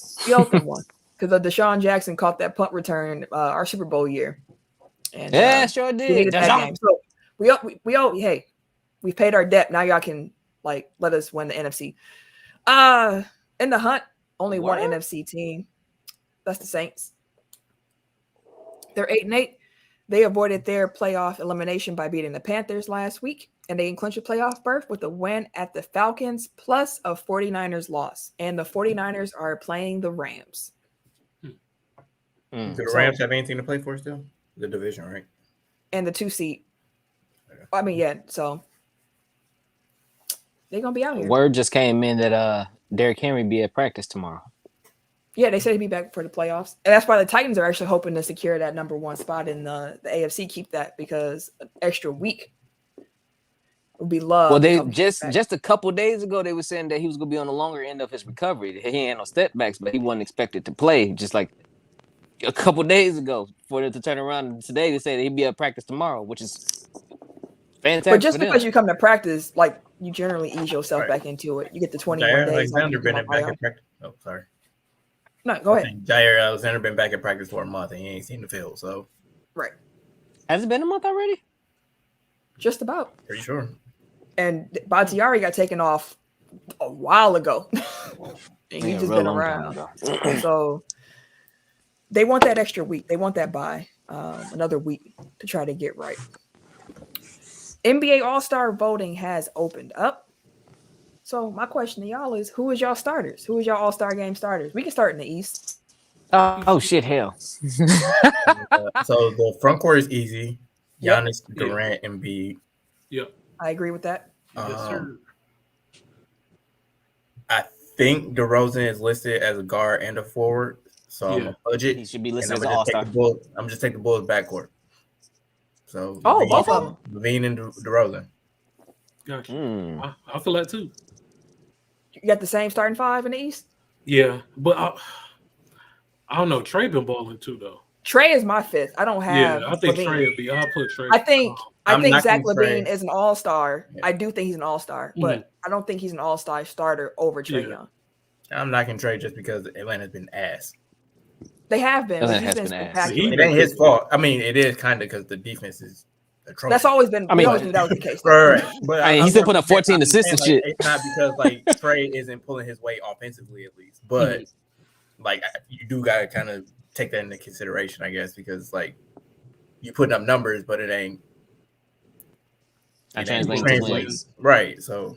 won because Deshaun Jackson caught that punt return our Super Bowl year. And sure did. We needed that game. So we all hey, we paid our debt. Now y'all can like let us win the NFC. In the hunt, only one NFC team. That's the Saints. They're 8-8. They avoided their playoff elimination by beating the Panthers last week, and they clinched a playoff berth with a win at the Falcons plus a 49ers loss. And the 49ers are playing the Rams. Do the Rams have anything to play for still? The division, right? And the 2 seed. I mean, yeah, so they're going to be out here. Word just came in that Derrick Henry be at practice tomorrow. Yeah, they said he'd be back for the playoffs. And that's why the Titans are actually hoping to secure that number 1 spot in the AFC, keep that, because an extra week would be love. Well, they just a couple days ago, they were saying that he was going to be on the longer end of his recovery. He ain't no setbacks, but he wasn't expected to play. Just like a couple days ago, for them to turn around today, they say that he'd be at practice tomorrow, which is fantastic. But just because you come to practice, like, you generally ease yourself back into it. You get the 21 days. Alexander been back at practice. Oh, sorry. No, go ahead. Jair Alexander been back at practice for a month and he ain't seen the field, so. Right. Has it been a month already? Just about. Pretty sure. And Bakhtiari got taken off a while ago. And he's just been around. So they want that extra week. They want that bye, another week to try to get right. NBA All-Star voting has opened up. So my question to y'all is, who is y'all starters? Who is y'all All-Star game starters? We can start in the East. Oh shit, hell. So the front court is easy. Giannis, Durant, Embiid. Yep. I agree with that. Yes, sir. I think DeRozan is listed as a guard and a forward. So I'm a budget. He should be listed as an All-Star. I'm just taking the Bulls backcourt. So both of them. Levine and DeRozan. Gotcha. I feel that too. You got the same starting 5 in the East? Yeah, but I don't know. Trey been balling too, though. Trey is my 5th. I don't have. Yeah, I think Levine. Trey would be. I'll put Trey. I think Zach LaVine Trey. is an all-star. Yeah. I do think he's an all-star, but I don't think he's an all-star starter over Trey Young. I'm knocking Trey just because Atlanta's been ass. They have been. Atlanta He's has been been ass. spectacular. It ain't his fault. I mean, it is kind of because the defense is atrocious. That's always been. We always knew that was the case. Right. But He's still putting up 14 assists and shit. It's not because like Trey isn't pulling his weight offensively, at least. But like you do gotta kind of take that into consideration, I guess, because like you putting up numbers, but it ain't. Translates. Right. So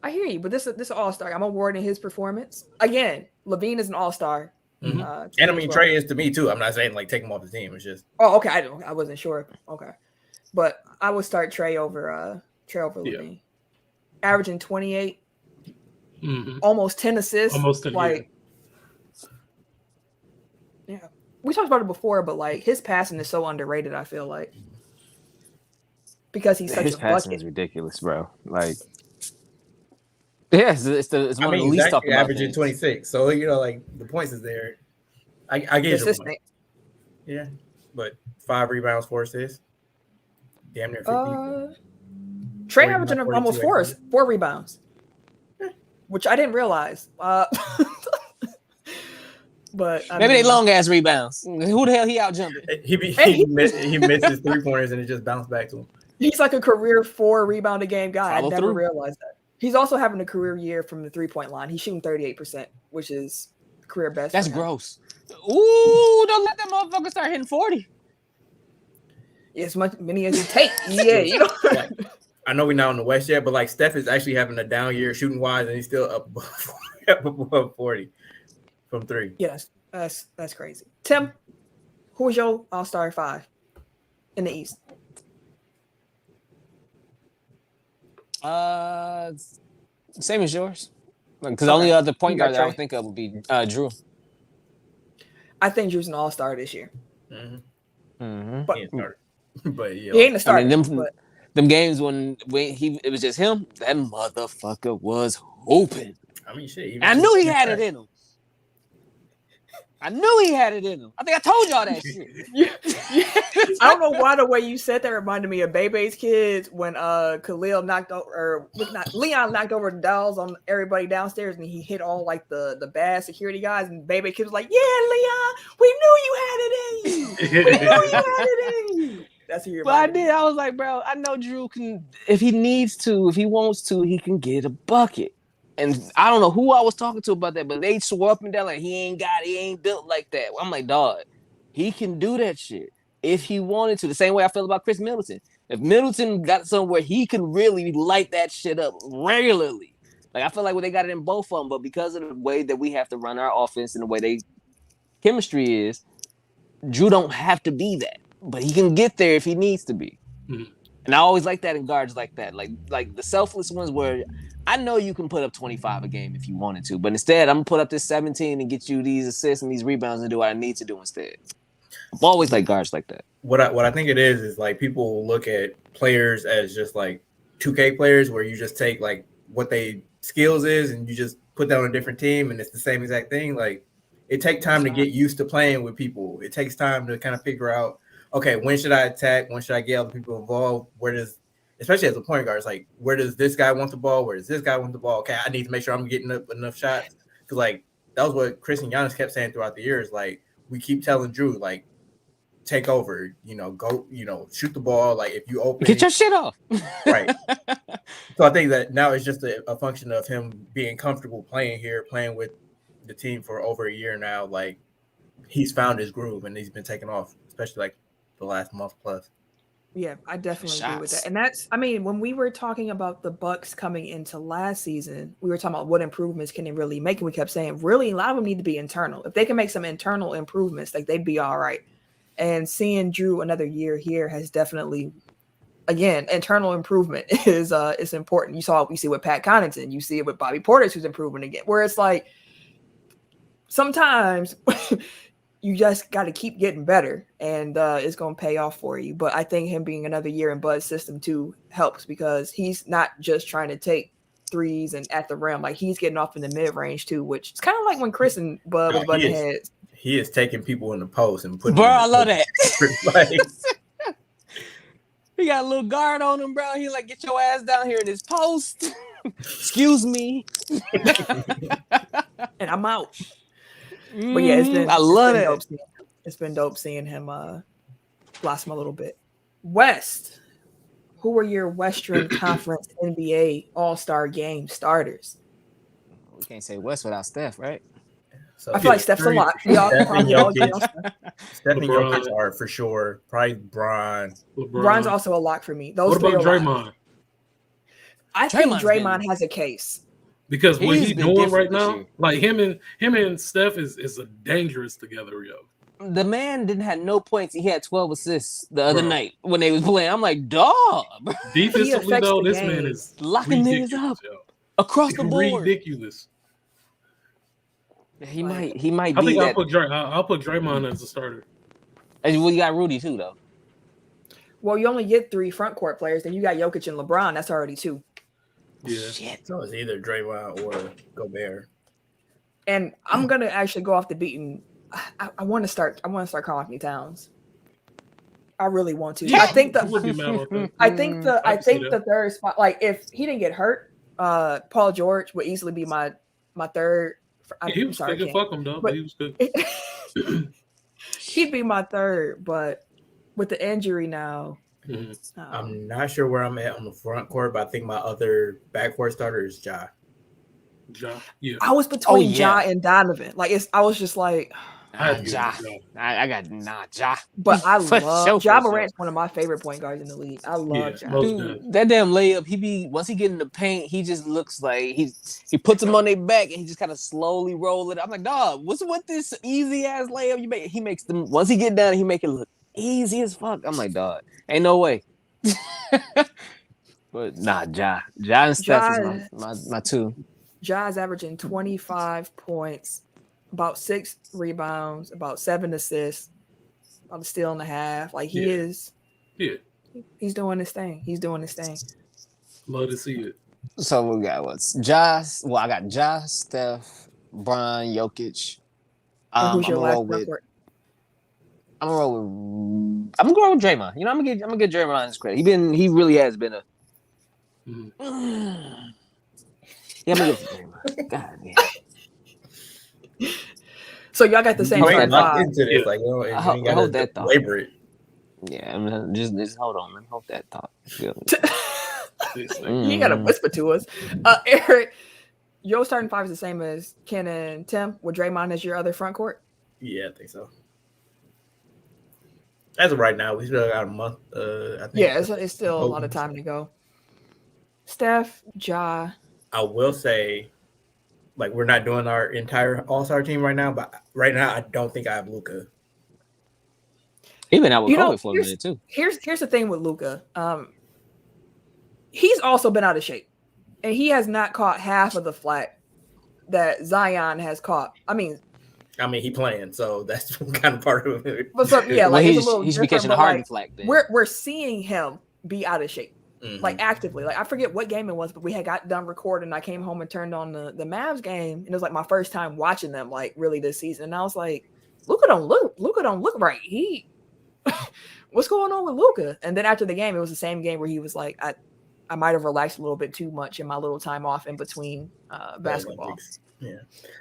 I hear you, but this is all-star. I'm awarding his performance again. Levine is an all-star. and I mean Trey is to me too. I'm not saying like take him off the team. It's just okay. I wasn't sure. Okay, but I would start Trey over Levine, averaging 28, almost 10 assists. Almost 10. Like, yeah, we talked about it before, but like his passing is so underrated. I feel like because he's such his a passing bucket. is ridiculous, bro. Like, yeah, it's one of the least talked about. Averaging 26, so you know, like the points is there. I get your point. Yeah, but 5 rebounds, 4 assists, damn near 50. Trey averaging almost 4 rebounds, which I didn't realize. But maybe they long ass rebounds. Who the hell he out jumping? He misses 3-pointers and it just bounced back to him. He's like a career 4 rebound a game guy. Follow I never through. realized that. He's also having a career year from the 3-point line. He's shooting 38%, which is career best. That's gross. Ooh, don't let that motherfucker start hitting 40. Yeah, as many as you take. Yeah, you know. I know we're not on the West yet, but like Steph is actually having a down year shooting wise, and he's still up above 40 from 3. Yes, that's crazy. Tim, who is your All-Star 5 in the East? Same as yours. Because the only other point guard that I would think of would be Drew. I think Drew's an all-star this year. But yeah, he ain't a starter. I mean, them games when it was just him, that motherfucker was open. I mean, shit. I knew he had it in him. I knew he had it in him. I think I told y'all that shit. I don't know why the way you said that reminded me of Bebe's kids when Leon knocked over the dolls on everybody downstairs and he hit all like the bad security guys and Bebe kid was like, "Yeah, Leon, we knew you had it in you. We knew you had it in you." That's who you're. But I did. I was like, bro, I know Drew can, if he needs to, if he wants to, he can get a bucket. And I don't know who I was talking to about that, but they swore up and down like he ain't built like that. I'm like, dog, he can do that shit if he wanted to. The same way I feel about Chris Middleton. If Middleton got somewhere, he can really light that shit up regularly. Like I feel like they got it in both of them, but because of the way that we have to run our offense and the way they chemistry is, Drew don't have to be that, but he can get there if he needs to be. Mm-hmm. And I always like that in guards like that, like the selfless ones where I know you can put up 25 a game if you wanted to, but instead I'm gonna put up this 17 and get you these assists and these rebounds and do what I need to do instead. I've always like guards like that. What I think it is like people look at players as just like 2K players where you just take like what they skills is and you just put that on a different team and it's the same exact thing. Like it takes time to get used to playing with people. It takes time to kind of figure out, okay, when should I attack? When should I get other people involved? Especially as a point guard, it's like, where does this guy want the ball? Where does this guy want the ball? Okay, I need to make sure I'm getting enough shots. Because, like, that was what Chris and Giannis kept saying throughout the years. Like, we keep telling Drew, like, take over, go, shoot the ball. Like, if you open. Get your shit off. Right. So I think that now it's just a function of him being comfortable playing here, playing with the team for over a year now. Like, he's found his groove and he's been taking off, especially, like, the last month plus. Yeah, I definitely agree with that. And that's, I mean, when we were talking about the Bucks coming into last season, we were talking about what improvements can they really make. And we kept saying, really, a lot of them need to be internal. If they can make some internal improvements, like they'd be all right. And seeing Drew another year here has definitely, again, internal improvement is important. You see with Pat Connaughton, you see it with Bobby Portis, who's improving again, where it's like sometimes you just got to keep getting better and it's going to pay off for you. But I think him being another year in Bud's system too helps because he's not just trying to take threes and at the rim. Like he's getting off in the mid range too, which is kind of like when Chris and Bud was butting heads. He is taking people in the post and putting. Bro, I love that. He got a little guard on him, bro. He like, get your ass down here in this post. Excuse me. And I'm out. But yeah, I love it. It's been dope seeing him blossom a little bit. West, who were your Western Conference NBA All-Star Game starters? We can't say West without Steph, right? So I feel like Steph's a lot. Steph and Jokic are for sure. Probably LeBron's also a lock for me. What about Draymond? I think Draymond has a case. Because what he's doing right now, like him and Steph is a dangerous together, yo. The man didn't have no points. He had 12 assists the other night when they was playing. I'm like, dog. Defensively, though, this man is locking niggas up across the board. Ridiculous. He might. I think I'll put Draymond as a starter. And you got Rudy too, though. Well, you only get 3 front court players. Then you got Jokic and LeBron. That's already 2. Yeah. Shit. So it's either Draymond or Gobert. And I'm gonna actually go off the beaten. I want to start Karl Anthony Towns. I really want to. I think the third spot, like if he didn't get hurt, Paul George would easily be my third. He was good. Fuck him though, but he was good. He'd be my third, but with the injury now. Mm-hmm. I'm not sure where I'm at on the front court, but I think my other backcourt starter is Ja. Yeah. I was between Ja and Donovan. Like I was just like, Ja. I got Ja. But I love Ja Morant's one of my favorite point guards in the league. I love Ja. Dude, that damn layup. Once he get in the paint, he just looks like he puts them on their back and he just kind of slowly roll it. I'm like, dog, what's with this easy ass layup you make? He makes them once he get down, he make it look easy as fuck. I'm like, dog, ain't no way. But nah, Ja and Steph is my 2. Ja's averaging 25 points, about 6 rebounds, about 7 assists, about a steal and a half. Like he is. Yeah. He's doing his thing. Love to see it. So we got what's Ja. Well, I got Ja, Steph, Bron, Jokic. Who's your last front court? I'm gonna roll with Draymond. You know, I'm gonna give Draymond his credit. He really has been a. Yeah, I'm gonna give it to Draymond. God damn. So y'all got the same five. Hold that thought. Labor it. Yeah, just hold on, man. Hold that thought. You gotta whisper to us, Eric. Your starting five is the same as Ken and Tim, with Draymond as your other front court. Yeah, I think so. As of right now, we still got a month. I think. Yeah, it's still a lot of time to go. Steph, Ja. I will say, like, we're not doing our entire All-Star team right now, but right now I don't think I have Luka. He been out with COVID for a minute too. Here's the thing with Luka. He's also been out of shape, and he has not caught half of the flack that Zion has caught. I mean, he playing, so that's kind of part of it. But so, yeah, like it's a little he's catching the hard flack. Then we're seeing him be out of shape, like Mm-hmm. actively. Like I forget what game it was, but we had got done recording. And I came home and turned on the Mavs game, and it was like my first time watching them, like really this season. And I was like, Luka don't look right. What's going on with Luka? And then after the game, it was the same game where he was like, I might have relaxed a little bit too much in my little time off in between basketball. Yeah,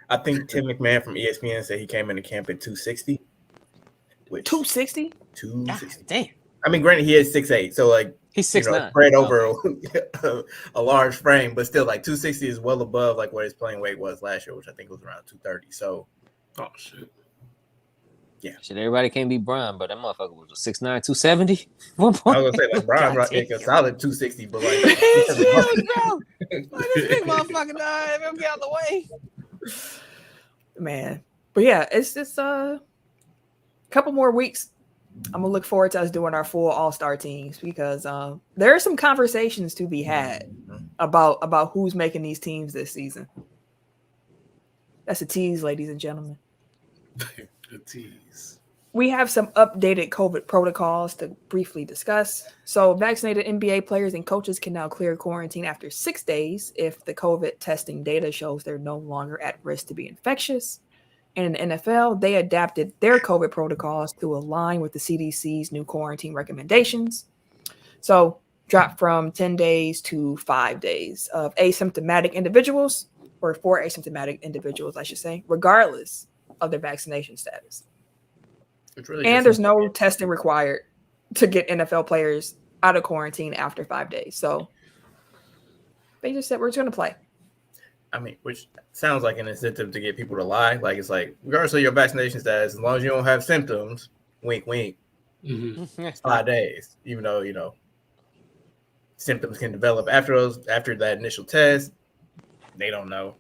I think Tim McMahon from ESPN said he came into camp at 260. 260? 260. Damn. I mean, granted, he is 6'8", so like he's 6'9", spread over a large frame, but still, like 260 is well above like what his playing weight was last year, which I think was around 230. So, oh shit. Yeah. Shit, everybody can't be Brian, but that motherfucker was 6'9", 270. I was gonna say like Brian like a solid 260, but like this big motherfucker died. Let me get out of the way. Man. But yeah, it's just a couple more weeks. I'm gonna look forward to us doing our full all-star teams because there are some conversations to be had about who's making these teams this season. That's a tease, ladies and gentlemen. A tease. We have some updated COVID protocols to briefly discuss. So vaccinated NBA players and coaches can now clear quarantine after 6 days if the COVID testing data shows they're no longer at risk to be infectious. And in the NFL, they adapted their COVID protocols to align with the CDC's new quarantine recommendations. So dropped from 10 days to 5 days of asymptomatic individuals, or for asymptomatic individuals, I should say, regardless of their vaccination status. Really and there's no testing required to get NFL players out of quarantine after 5 days. So they just said we're just going to play. I mean, which sounds like an incentive to get people to lie. Like it's like, regardless of your vaccination status, as long as you don't have symptoms, wink, wink, 5 days. Even though symptoms can develop after that initial test, they don't know.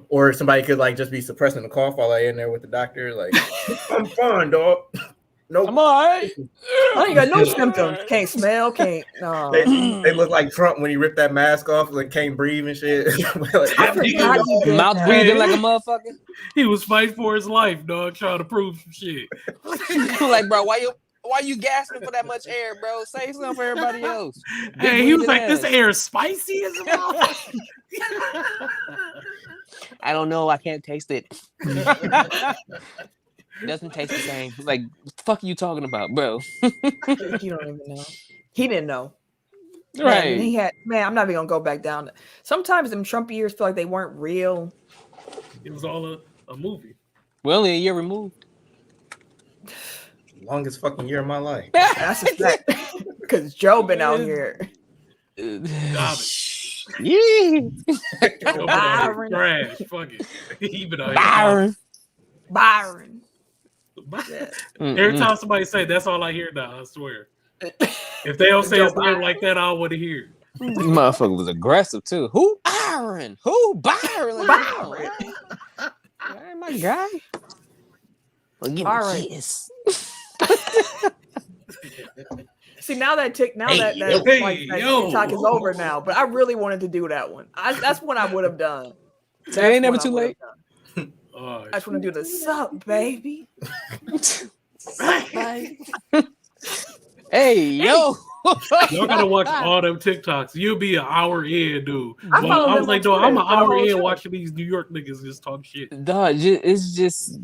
Or somebody could like just be suppressing the cough while they're in there with the doctor. Like, I'm fine, dog. No, I'm all right. I ain't got no symptoms. Can't smell. Can't. No. They look like Trump when he ripped that mask off, like can't breathe and shit. Like, mouth breathing like a motherfucker. He was fighting for his life, dog, trying to prove some shit. Like, bro, why you gasping for that much air, bro? Say something for everybody else. Hey, he was like, this air is spicy as well. I don't know. I can't taste it. It doesn't taste the same. Like, what the fuck are you talking about, bro? You don't even know. He didn't know. Right. Man, I'm not even gonna go back down. Sometimes them Trump years feel like they weren't real. It was all a movie. We're only a year removed. Longest fucking year of my life. That's a fact. Because Joe been out here. Garbage. Yeah. Byron. Trash. Fuck it. He been out Byron. Byron. Yeah. Every time somebody say that's all I hear now, I swear. If they don't say his name like that, I don't want to hear. Motherfucker was aggressive too. Who? Byron. Who? Byron. Byron. Hey, my guy. Well, give all me right. kiss. See, now that TikTok is over now, but I really wanted to do that one. That's what I would have done. So it ain't never too late. I just want to do the sup, baby. Hey, yo. Y'all gotta watch all them TikToks. You'll be an hour in, dude. I I was like, dude, I'm an hour in show. watching these New York niggas just talk shit. Dog, it's just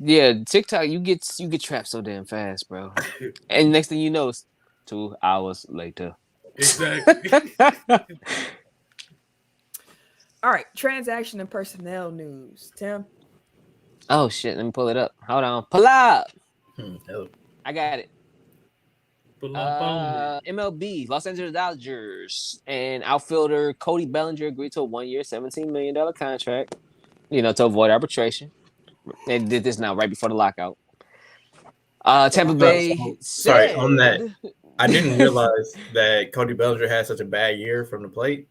TikTok. You get trapped so damn fast, bro. And next thing you know, it's 2 hours later. Exactly. All right, transaction and personnel news. Tim. Oh shit! Let me pull it up. Hold on. Pull up. I got it. MLB, Los Angeles Dodgers, and outfielder Cody Bellinger agreed to a 1-year, $17 million contract. To avoid arbitration. They did this now right before the lockout. Tampa Bay. Sorry, on that. I didn't realize that Cody Bellinger had such a bad year from the plate.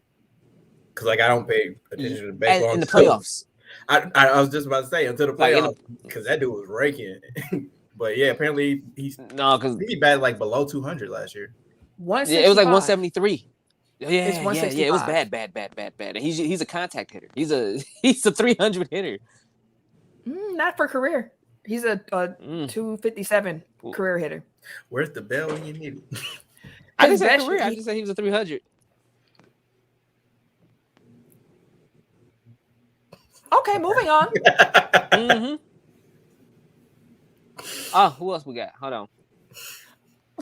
Because I don't pay attention to baseball in the playoffs. I was just about to say until the playoffs because that dude was raking. But yeah, apparently he batted like below 200 last year. Yeah, it was like 173. Yeah, it was bad. And he's a contact hitter. He's a 300 hitter. Not for career. He's a 257 career hitter. Where's the bell when you need it? I didn't say career. I just said he was a 300. Okay, moving on. Who else we got? Hold on.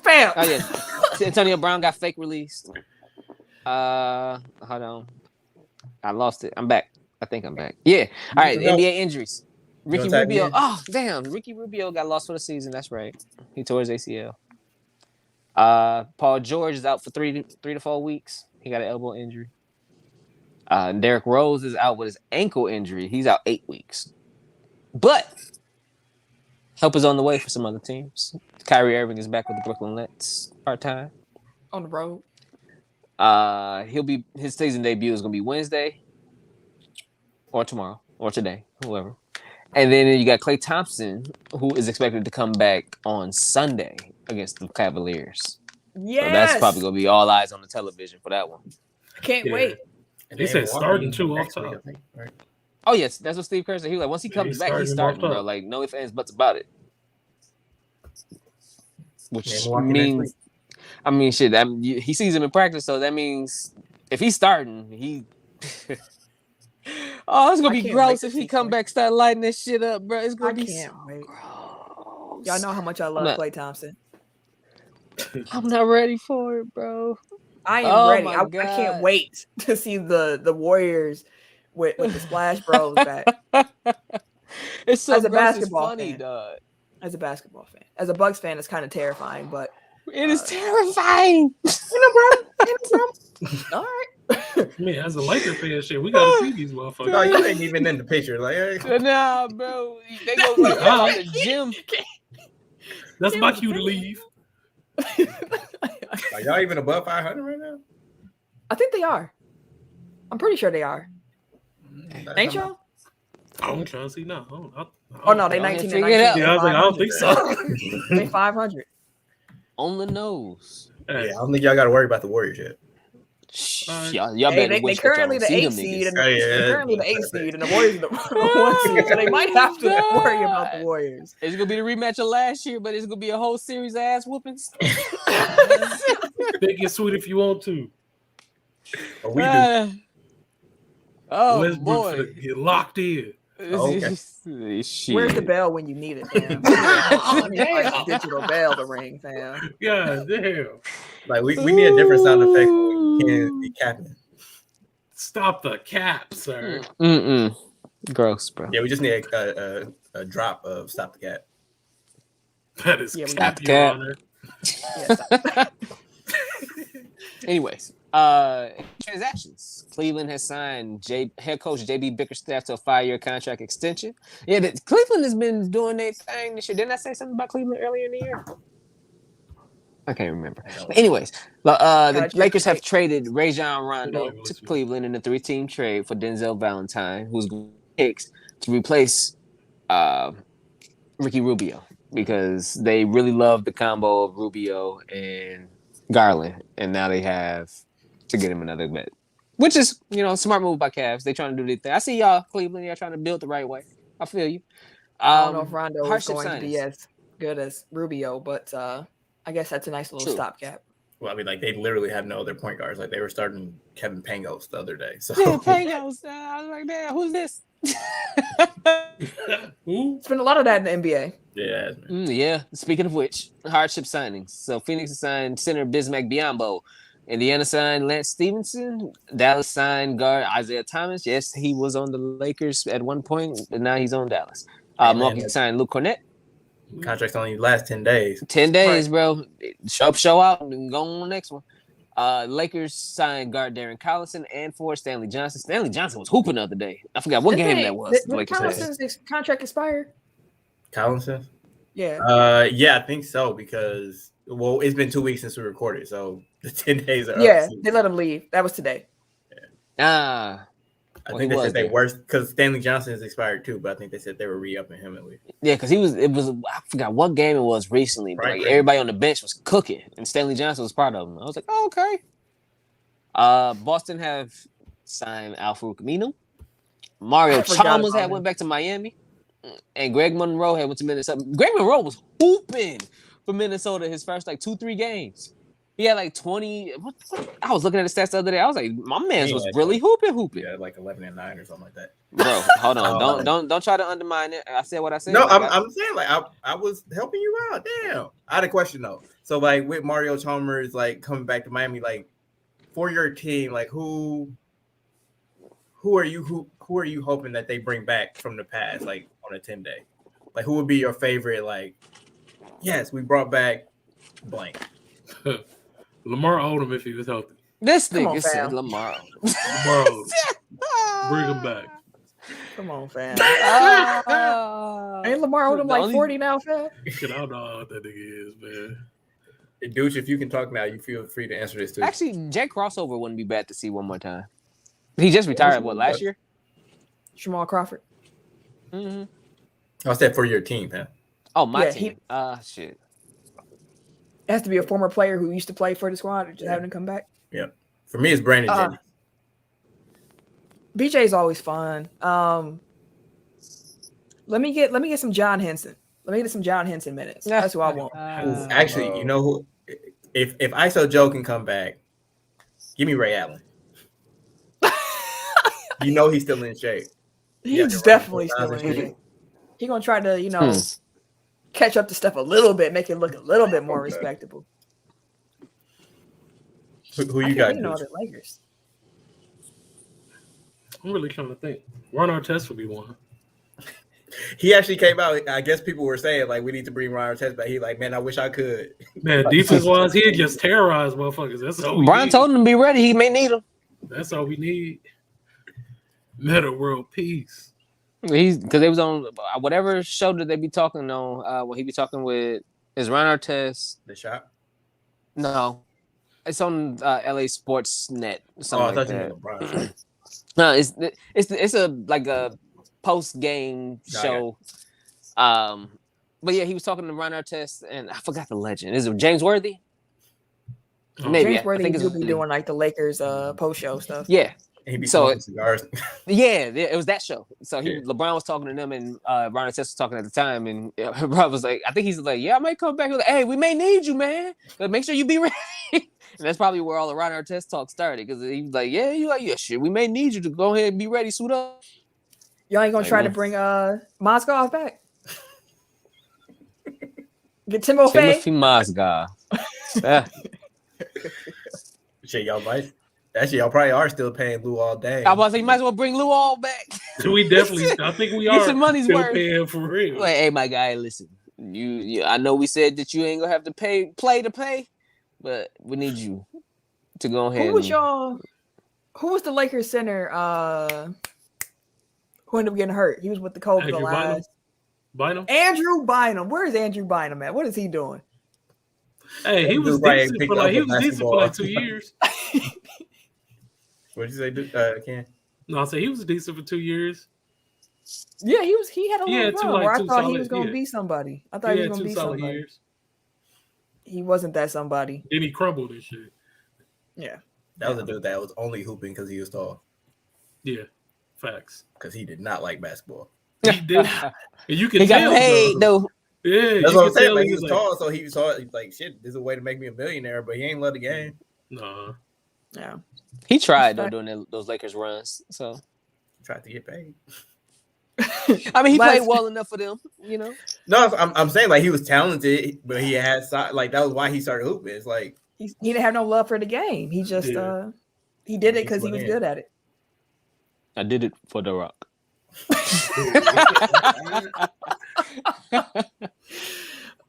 Fam. Oh yeah, Antonio Brown got fake released. Hold on. I lost it. I'm back. I think I'm back. Yeah. All right. NBA injuries. Ricky Rubio. Oh damn. Ricky Rubio got lost for the season. That's right. He tore his ACL. Paul George is out for 3 to 4 weeks. He got an elbow injury. Derrick Rose is out with his ankle injury. He's out 8 weeks. But help is on the way for some other teams. Kyrie Irving is back with the Brooklyn Nets part-time. On the road. His season debut is gonna be Wednesday or tomorrow or today, whoever. And then you got Klay Thompson, who is expected to come back on Sunday against the Cavaliers. Yes. So that's probably gonna be all eyes on the television for that one. I can't wait. They said starting 2 off top. Right? Oh yes, that's what Steve Kerr said. He was like, once he comes back, he's starting, bro. Like no ifs, ands, buts about it. Which means, shit. He sees him in practice, so that means if he's starting, he. Oh, it's gonna be gross if he come back, start lighting this shit up, bro. It's gonna be so gross. Y'all know how much I love Klay Thompson. I'm not ready for it, bro. I am ready. I can't wait to see the Warriors with the Splash Bros back. It's so as a basketball funny, fan, dog. As a basketball fan, as a Bucks fan, it's kind of terrifying, but it is terrifying. Bro. All right. As a Laker fan, shit, we gotta see these motherfuckers. No, you ain't even in the picture, like. Hey. Nah, bro. They go to the gym. That's my cue to leave. Are y'all even above 500 right now? I think they are. I'm pretty sure they are. Ain't y'all? I'm trying to see now. No, they 19 and 19. Yeah, I was like, I don't think so. They 500. On the nose. Yeah, I don't think y'all got to worry about the Warriors yet. Y'all better they currently the 8th seed, and currently the 8th seed, and the Warriors are the 1 seed, so they might have to worry about the Warriors. It's gonna be the rematch of last year, but it's gonna be a whole series of ass whoopings. Make it sweet if you want to. Or we do. Oh Westbrook boy, get locked in. Okay. Where's the bell when you need it, fam? Like digital bell to ring, fam. God damn. Like we need a different sound effect when we can't be capping. Stop the cap, sir. Gross, bro. Yeah, we just need a drop of stop the cap. That is cap, Your Honor. Anyways, transactions. Cleveland has signed head coach JB Bickerstaff to a 5-year contract extension. Yeah, Cleveland has been doing their thing this year. Didn't I say something about Cleveland earlier in the year? I can't remember. But anyways, the Lakers have traded Rajon Rondo to Cleveland in a 3-team trade for Denzel Valentine, who's picks to replace Ricky Rubio because they really love the combo of Rubio and Garland, and now they have to get him another vet, which is smart move by Cavs. They trying to do their thing. I see y'all, Cleveland. Y'all trying to build the right way. I feel you. I don't know if Rondo is going to be as good as Rubio, but I guess that's a nice little stopgap. Well, I mean, like they literally have no other point guards. Like they were starting Kevin Pangos the other day. So yeah, Pangos. I was like, man, who's this? It's been a lot of that in the NBA. Yeah. Yeah. Speaking of which, hardship signings. So Phoenix signed center Bismack Biyombo. Indiana signed Lance Stevenson. Dallas signed guard Isaiah Thomas. Yes, he was on the Lakers at one point, but now he's on Dallas. Milwaukee signed Luke Cornett. Contracts only last 10 days. 10 days, bro. Show out, and go on the next one. Lakers signed guard Darren Collison and forward Stanley Johnson. Stanley Johnson was hooping the other day. I forgot what game that was. Did Collison's contract expire? Collison? Yeah. Yeah, I think so because it's been 2 weeks since we recorded, so the 10 days are up. They let him leave. That was today. Yeah. I think they said they were because Stanley Johnson has expired too, but I think they said they were re-upping him at least. Yeah, because I forgot what game it was recently, but like everybody on the bench was cooking, and Stanley Johnson was part of them. I was like, oh, okay. Boston have signed Al-Farouq Aminu. Mario Chalmers went back to Miami, and Greg Monroe went to Minnesota. Greg Monroe was hooping for Minnesota his first 2-3 games. He had 20. I was looking at the stats the other day. I was like, my man was really hooping. Yeah, 11 and 9 or something like that. Bro, hold on. Don't try to undermine it. I said what I said. No, I'm saying I was helping you out. Damn. I had a question though. So with Mario Chalmers coming back to Miami, for your team, who are you hoping that they bring back from the past, on a 10-day? Who would be your favorite? Yes, we brought back blank. Lamar Odom if he was healthy. This nigga said Lamar. Lamar Odom. Bring him back. Come on, fam. Ain't Lamar Odom 40 now, fam? I don't know what that nigga is, man. Dude, if you can talk now, you feel free to answer this too. Actually, Jay Crossover wouldn't be bad to see one more time. He just retired, last year? Jamal Crawford. Mm-hmm. I said for your team, man. Oh, my team. Shit. It has to be a former player who used to play for the squad or just having to come back. Yeah. For me, it's Brandon Jennings. BJ is always fun. Let me get some John Henson. Let me get some John Henson minutes. That's who I want. Actually, you know who? If ISO Joe can come back, give me Ray Allen. He's still in shape. He's definitely still in shape. He's gonna try to, catch up to stuff a little bit, make it look a little bit more respectable. Who you got? The Lakers. I'm really trying to think. Ron Artest would be one. He actually came out. I guess people were saying we need to bring Ron Artest back. He man, I wish I could. Man, defense wise, he'd just terrorize motherfuckers. That's all. Brian told him to be ready. He may need him. That's all we need. Meta world peace. Because they was on whatever show that they be talking on. When he be talking with is Ron Artest. The Shop? No, it's on LA Sports Net. Something like that. LeBron. No, it's a post game show. But yeah, he was talking to Ron Artest, and I forgot the legend. Is it James Worthy? Maybe James Worthy will be doing the Lakers post show stuff. Yeah. He be smoking cigars. Yeah, it was that show. So LeBron was talking to them, and Ron Artest was talking at the time, and Rob was like, I think he's like, yeah, I might come back. He was like, hey, we may need you, man. But make sure you be ready. And that's probably where all the Ron Artest talk started, because he was like, yeah, shit, we may need you to go ahead and be ready, suit up. Y'all ain't gonna try to bring Mozgov back? Get Timothy Mozgov. Shit, y'all might. Actually, y'all probably are still paying Lou all day. I was about to say, you might as well bring Lou all back. We definitely, I think we are. Get some money's still worth. Paying for real. Like, hey, my guy, listen. You, I know we said that you ain't gonna have to play to pay, but we need you to go ahead. Who was the Lakers center? Who ended up getting hurt? He was with the COVID last. Bynum? Andrew Bynum. Where is Andrew Bynum at? What is he doing? Hey, he was decent for 2 years. What did you say, Ken? No, I said he was decent for 2 years. Yeah, he had a little run where I thought he was going to be somebody. I thought he was going to be somebody. Years. He wasn't that somebody. Then he crumbled and shit. Yeah. That was a dude that was only hooping because he was tall. Yeah, facts. Because he did not like basketball. He did. And you can he tell. Got paid, though. Yeah, that's what I'm saying. Like, he was like, tall, so he saw it like, shit, this is a way to make me a millionaire, but he ain't love the game. No. Yeah. He tried though during those Lakers runs. So he tried to get paid. I mean, he played well enough for them, you know. No, I'm saying like he was talented, but he had like that was why he started hooping. It's like he didn't have no love for the game. He just he did it because he was good at it. I did it for The Rock.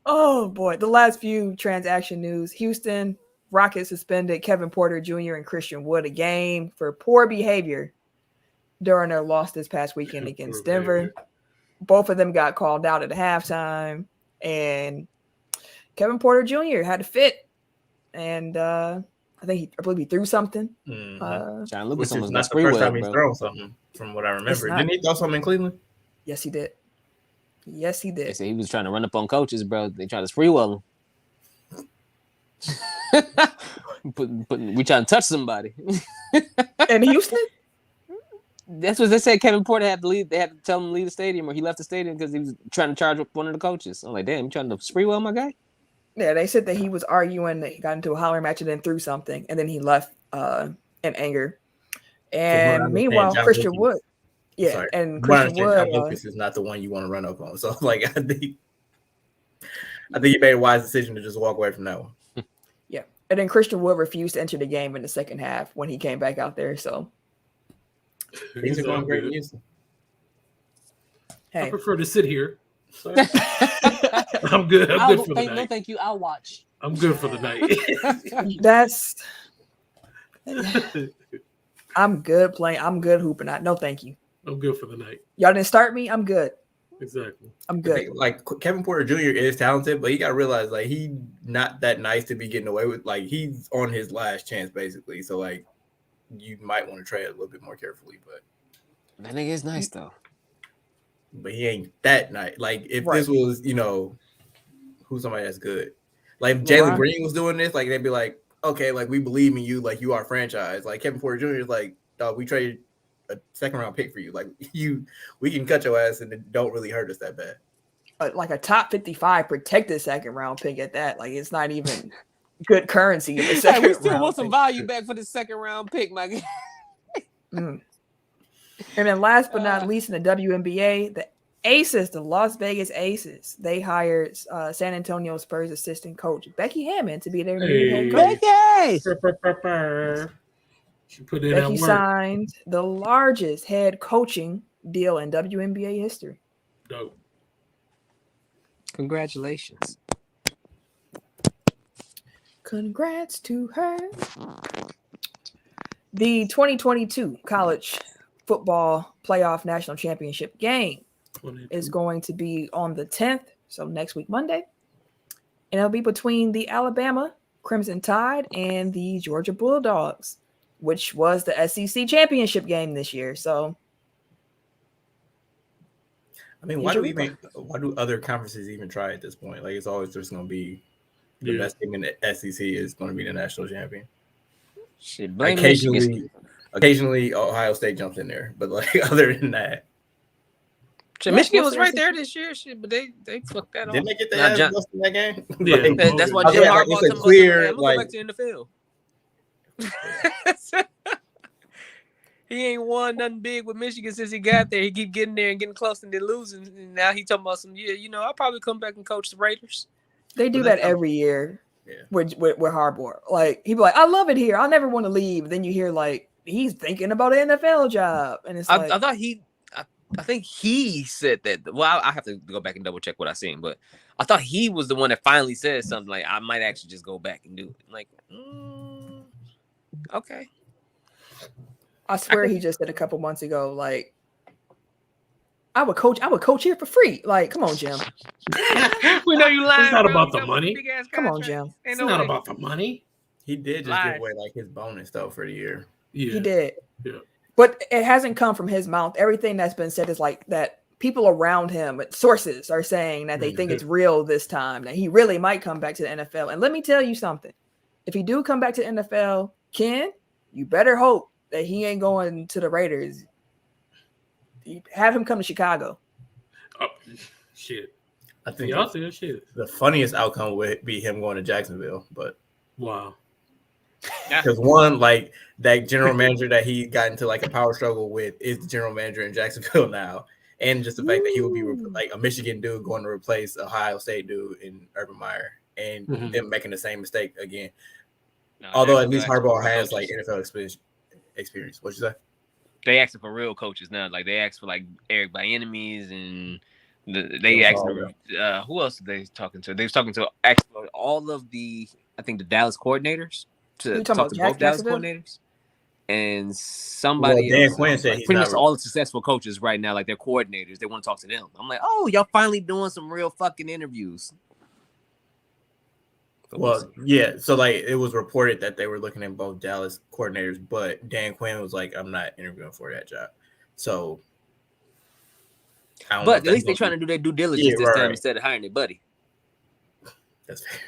Oh boy, the last few transaction news. Houston Rockets suspended Kevin Porter Jr. and Christian Wood a game for poor behavior during their loss this past weekend against Denver. Both of them got called out at halftime, and Kevin Porter Jr. had to fit, and I believe he threw something. John Lucas which is not the first time he's thrown something, from what I remember. Didn't he throw something in Cleveland? Yes, he did. Yes, he did. They said he was trying to run up on coaches, bro. They tried to spree well him. We trying to touch somebody. In Houston? That's what they said. Kevin Porter had to leave. They had to tell him to leave the stadium, or he left the stadium because he was trying to charge up one of the coaches. I'm like, damn, you trying to spree well, my guy? Yeah, they said that he was arguing, that he got into a holler match and then threw something, and then he left in anger. And meanwhile, Christian Wood. Yeah, sorry. And Christian Wood. Lucas is not the one you want to run up on. So, like, I think he made a wise decision to just walk away from that one. Yeah, and then Christian Wood refused to enter the game in the second half when he came back out there. So things are going great in Houston. Hey. I prefer to sit here. So. I'm good. I'm good for the night. No, thank you. I'll watch. I'm good for the night. I'm good playing. I'm good hooping. No, thank you. I'm good for the night. Y'all didn't start me. I'm good. Exactly. I'm good. Like Kevin Porter Jr. is talented, but you gotta realize like he's not that nice to be getting away with. Like he's on his last chance basically. So like you might want to trade a little bit more carefully. But that nigga is nice though. But he ain't that nice. Like if this was, who's somebody that's good. Like if Jalen Green was doing this, like they'd be like, okay, like we believe in you, like you are a franchise. Like Kevin Porter Jr. is like, dog, we traded a second round pick for you. Like we can cut your ass and it don't really hurt us that bad. Like a top 55 protected second round pick at that. Like it's not even good currency in the second we still want some value back for the second round pick, my guy. And then last but not least in the WNBA, the Aces, the Las Vegas Aces, they hired San Antonio Spurs assistant coach Becky Hammond to be their new head coach. Becky signed the largest head coaching deal in WNBA history. Dope. Congratulations. Congrats to her. The 2022 college football playoff national championship game is going to be on the 10th, so next week, Monday. And it'll be between the Alabama Crimson Tide and the Georgia Bulldogs, which was the SEC championship game this year. So, I mean, why do other conferences even try at this point? Like, it's always just going to be the best team in the SEC is going to be the national champion. Shit, occasionally Ohio State jumps in there, but like other than that, Michigan was right there this year. Shit, but they fucked that off. Didn't they get their ass busted in that game? Yeah, like, that's why Jim Harbaugh told clear. I'm gonna go back to the NFL. He ain't won nothing big with Michigan since he got there. He keep getting there and getting close and then losing. And now he talking about some. I'll probably come back and coach the Raiders. They do that every year. Yeah. With Harbaugh. Like he be like, I love it here. I'll never want to leave. Then you hear like he's thinking about an NFL job, and it's I thought I think he said that. Well, I have to go back and double check what I seen, but I thought he was the one that finally said something like, I might actually just go back and do it. I'm like, okay. I swear he just said a couple months ago, like, I would coach here for free. Like, come on, Jim. We know you lying. It's not about the money. Come on, Jim. It's not about the money. He did just give away like his bonus though for the year. Yeah. He did. Yeah. But it hasn't come from his mouth. Everything that's been said is like that people around him, sources are saying that they think it's real this time, that he really might come back to the NFL. And let me tell you something. If he do come back to the NFL, Ken, you better hope that he ain't going to the Raiders. You have him come to Chicago. Oh, shit. I think y'all see that shit. The funniest outcome would be him going to Jacksonville, but wow. Because one, like that general manager that he got into like a power struggle with is the general manager in Jacksonville now, and just the fact that he would be like a Michigan dude going to replace a Ohio State dude in Urban Meyer, and them making the same mistake again. No, although at least Harbaugh has like NFL experience. What'd you say? They asking for real coaches now. Like they asked for like Eric Bieniemy's and they asked who else are they talking to? They was talking to actually all of the the Dallas coordinators to talk to both Dallas coordinators and somebody Dan else. Quinn said pretty much all the successful coaches right now, like their coordinators, they want to talk to them. I'm like, oh, y'all finally doing some real fucking interviews. Well, yeah. So like it was reported that they were looking at both Dallas coordinators, but Dan Quinn was like, I'm not interviewing for that job. So but at least they're trying to do their due diligence this time instead of hiring their buddy. That's fair.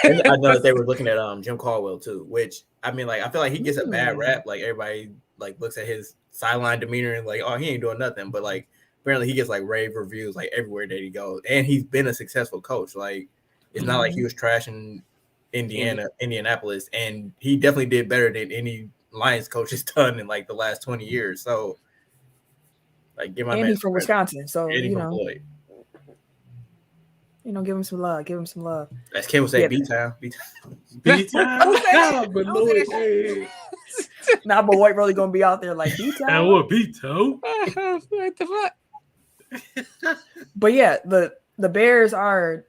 I know that they were looking at Jim Caldwell too, which I mean, like I feel like he gets a bad rap. Like everybody like looks at his sideline demeanor and like, oh, he ain't doing nothing. But like apparently he gets like rave reviews like everywhere that he goes, and he's been a successful coach. Like it's not like he was trashing Indianapolis, and he definitely did better than any Lions coach has done in like the last 20 years. So like give my man he's from Wisconsin, so you know. You know, give him some love. Give him some love. As Kim would say, B-Town. B-Town. But no, nah, but White really gonna be out there like B-Town. And what B-Town? What the fuck? But yeah, the Bears are.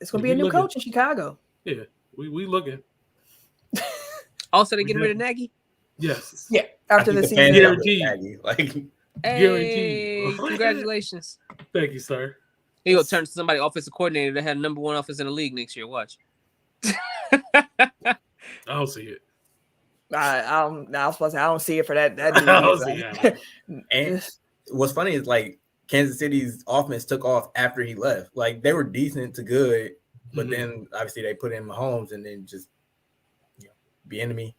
It's gonna be a new coach in Chicago. Yeah, we looking. Also, they getting rid of Nagy. Yes. Yeah. After the season, guaranteed. Guaranteed. Congratulations. Thank you, sir. He gonna turn to somebody offensive coordinator that had number 1 offense in the league next year. Watch. I don't see it. I was supposed to say I don't see it for that. I don't see it. And what's funny is like Kansas City's offense took off after he left. Like they were decent to good, but then obviously they put in Mahomes and then just Bieniemy.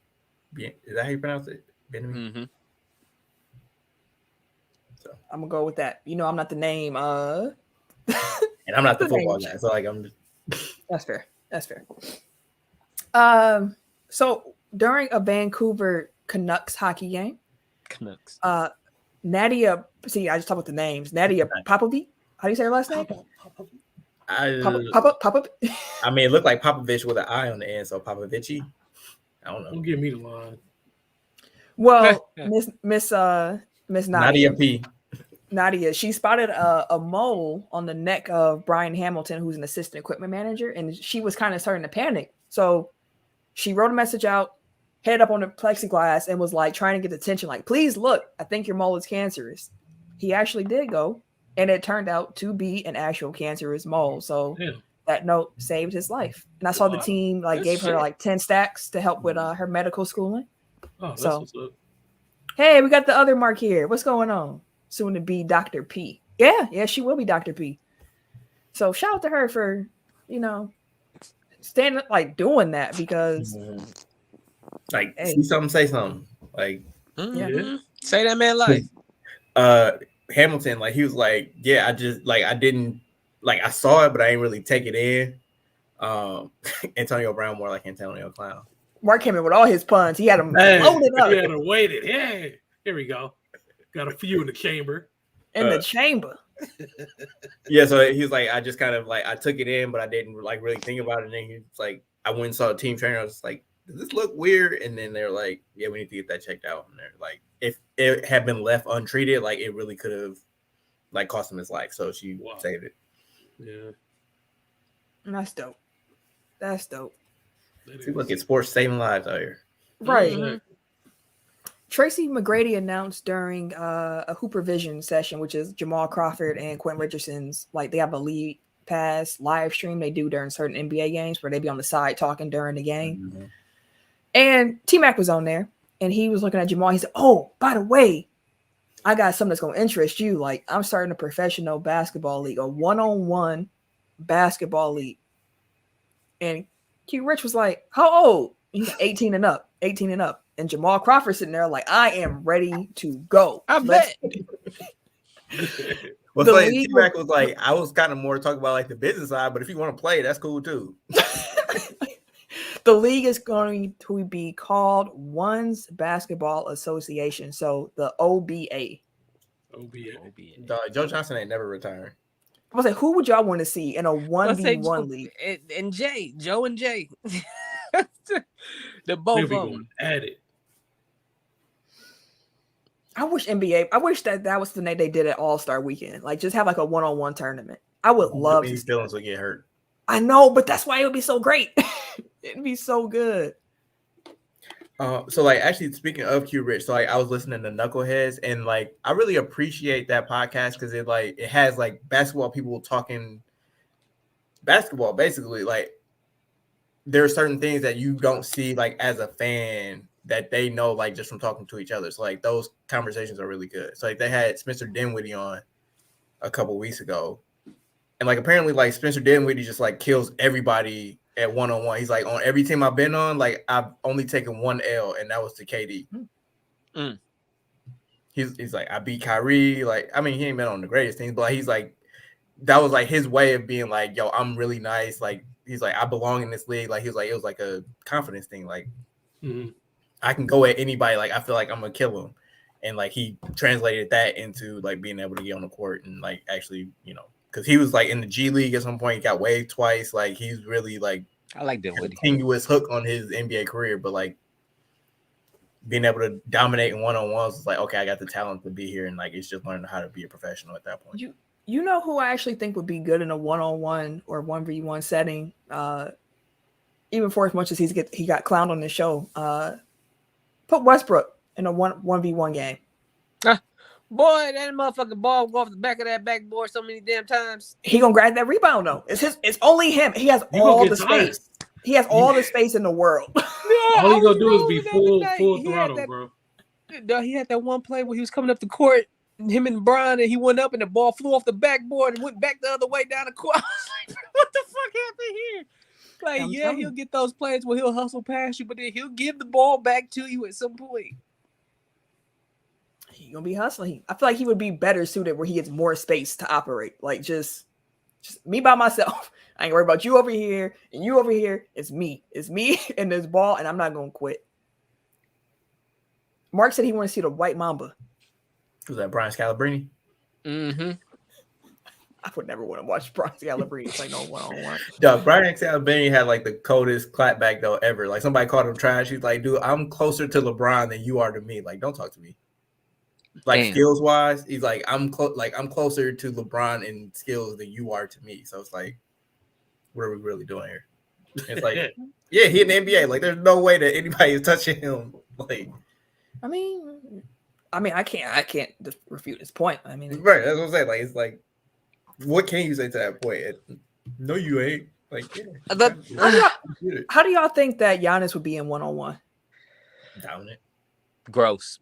Is that how you pronounce it? Bieniemy. So I'm gonna go with that. You know, I'm not the name. And I'm not the football guy, so like I'm just. That's fair. That's fair. So during a Vancouver Canucks hockey game, Nadia. See, I just talked about the names. Nadia Popovic. How do you say her last name? Popovic. I mean, it looked like Popovich with an I on the end, so Popovici. I don't know. Don't give me the line. Well, Miss Nadia P. Nadia, she spotted a mole on the neck of Brian Hamilton, who's an assistant equipment manager, and she was kind of starting to panic. So she wrote a message out, head up on the plexiglass, and was like trying to get attention, like, please look, I think your mole is cancerous. He actually did go, and it turned out to be an actual cancerous mole. So that note saved his life. And I saw the team gave her like 10 stacks to help with her medical schooling. Oh, that's what's up. Hey, we got the other Mark here. What's going on? Soon to be Dr. P. Yeah, she will be Dr. P. So shout out to her for, standing up, doing that because see something, say something. Say that man life. Hamilton, he was like, yeah, I just I didn't I saw it, but I didn't really take it in. Antonio Brown more like Antonio Clown. Mark came in with all his puns. He had them loaded up. He had them weighted. Yeah, here we go. Got a few in the chamber. The chamber. Yeah, so he was like, I just kind of I took it in, but I didn't really think about it. And then he was like, I went and saw the team trainer. I was just like, does this look weird? And then they're like, yeah, we need to get that checked out. And they're like, if it had been left untreated, it really could have cost him his life. So she saved it. Yeah. That's dope. See, look at sports saving lives out here. Right. Mm-hmm. Tracy McGrady announced during a Hooper Vision session, which is Jamal Crawford and Quentin Richardson's, they have a league pass live stream they do during certain NBA games where they be on the side talking during the game. Mm-hmm. And T-Mac was on there, and he was looking at Jamal. He said, oh, by the way, I got something that's going to interest you. I'm starting a professional basketball league, a one-on-one basketball league. And Q Rich was like, how old? He's 18 and up. And Jamal Crawford sitting there I am ready to go. I bet. But like T-Mac was like, I was kind of more talking about like the business side, but if you want to play, that's cool too. The league is going to be called One's Basketball Association, so the OBA. Joe Johnson ain't never retiring. I was like, who would y'all want to see in a 1v1 league? And Joe and Jay. The both of them at it. I wish that was the night they did it All-Star Weekend. Like, just have like a one-on-one tournament. I would love to. His feelings would get hurt. I know, but that's why it would be so great. It'd be so good. So like actually speaking of Q Rich, so like I was listening to Knuckleheads and like I really appreciate that podcast because it has like basketball people talking basketball basically. Like there are certain things that you don't see like as a fan that they know like just from talking to each other. So like those conversations are really good. So like they had Spencer Dinwiddie on a couple weeks ago. And like apparently like Spencer Dinwiddie just like kills everybody at one-on-one. He's like, on every team I've been on, like I've only taken one L, and that was to KD. He's like, I beat Kyrie. Like, I mean, he ain't been on the greatest teams, but like, he's like, that was like his way of being like, yo, I'm really nice. Like, he's like, I belong in this league. Like, he was like, it was like a confidence thing. Like, I can go at anybody. Like, I feel like I'm gonna kill him. And like he translated that into like being able to get on the court and like actually, you know, because he was like in the G League at some point, he got waived twice. Like he's really like I like that continuous hook on his NBA career, but like being able to dominate in one-on-ones is like, okay, I got the talent to be here, and like it's just learning how to be a professional at that point. You know who I actually think would be good in a one-on-one or 1v1 setting, even for as much as he got clowned on the show. Put Westbrook in a 1v1 game. Boy, that motherfucking ball go off the back of that backboard so many damn times. He gonna grab that rebound though. It's only him. He has all the space. He has all the space in the world. All he gonna do is be full throttle, bro. No, he had that one play where he was coming up the court, him and Brian, and he went up and the ball flew off the backboard and went back the other way down the court. I was like, what the fuck happened here? Like, he'll get those plays where he'll hustle past you, but then he'll give the ball back to you at some point. He's gonna be hustling. I feel like he would be better suited where he gets more space to operate. Like just me by myself. I ain't worried about you over here and you over here. It's me and this ball, and I'm not gonna quit. Mark said he want to see the White Mamba. Was that Brian Scalabrine? Mm-hmm. I would never want to watch Brian Scalabrine play no one-on-one. Yo, Brian Scalabrine had like the coldest clapback though ever. Like somebody called him trash. He's like, dude, I'm closer to LeBron than you are to me. Like, don't talk to me. Like skills wise, he's like, I'm closer to LeBron in skills than you are to me. So it's like, what are we really doing here? It's like, yeah, he in the NBA. Like, there's no way that anybody is touching him. Like, I mean, I can't refute his point. I mean, right? That's what I'm saying. Like, it's like, what can you say to that point? No, you ain't. Like, yeah. How do y'all think that Giannis would be in one-on-one? Dominant. Gross.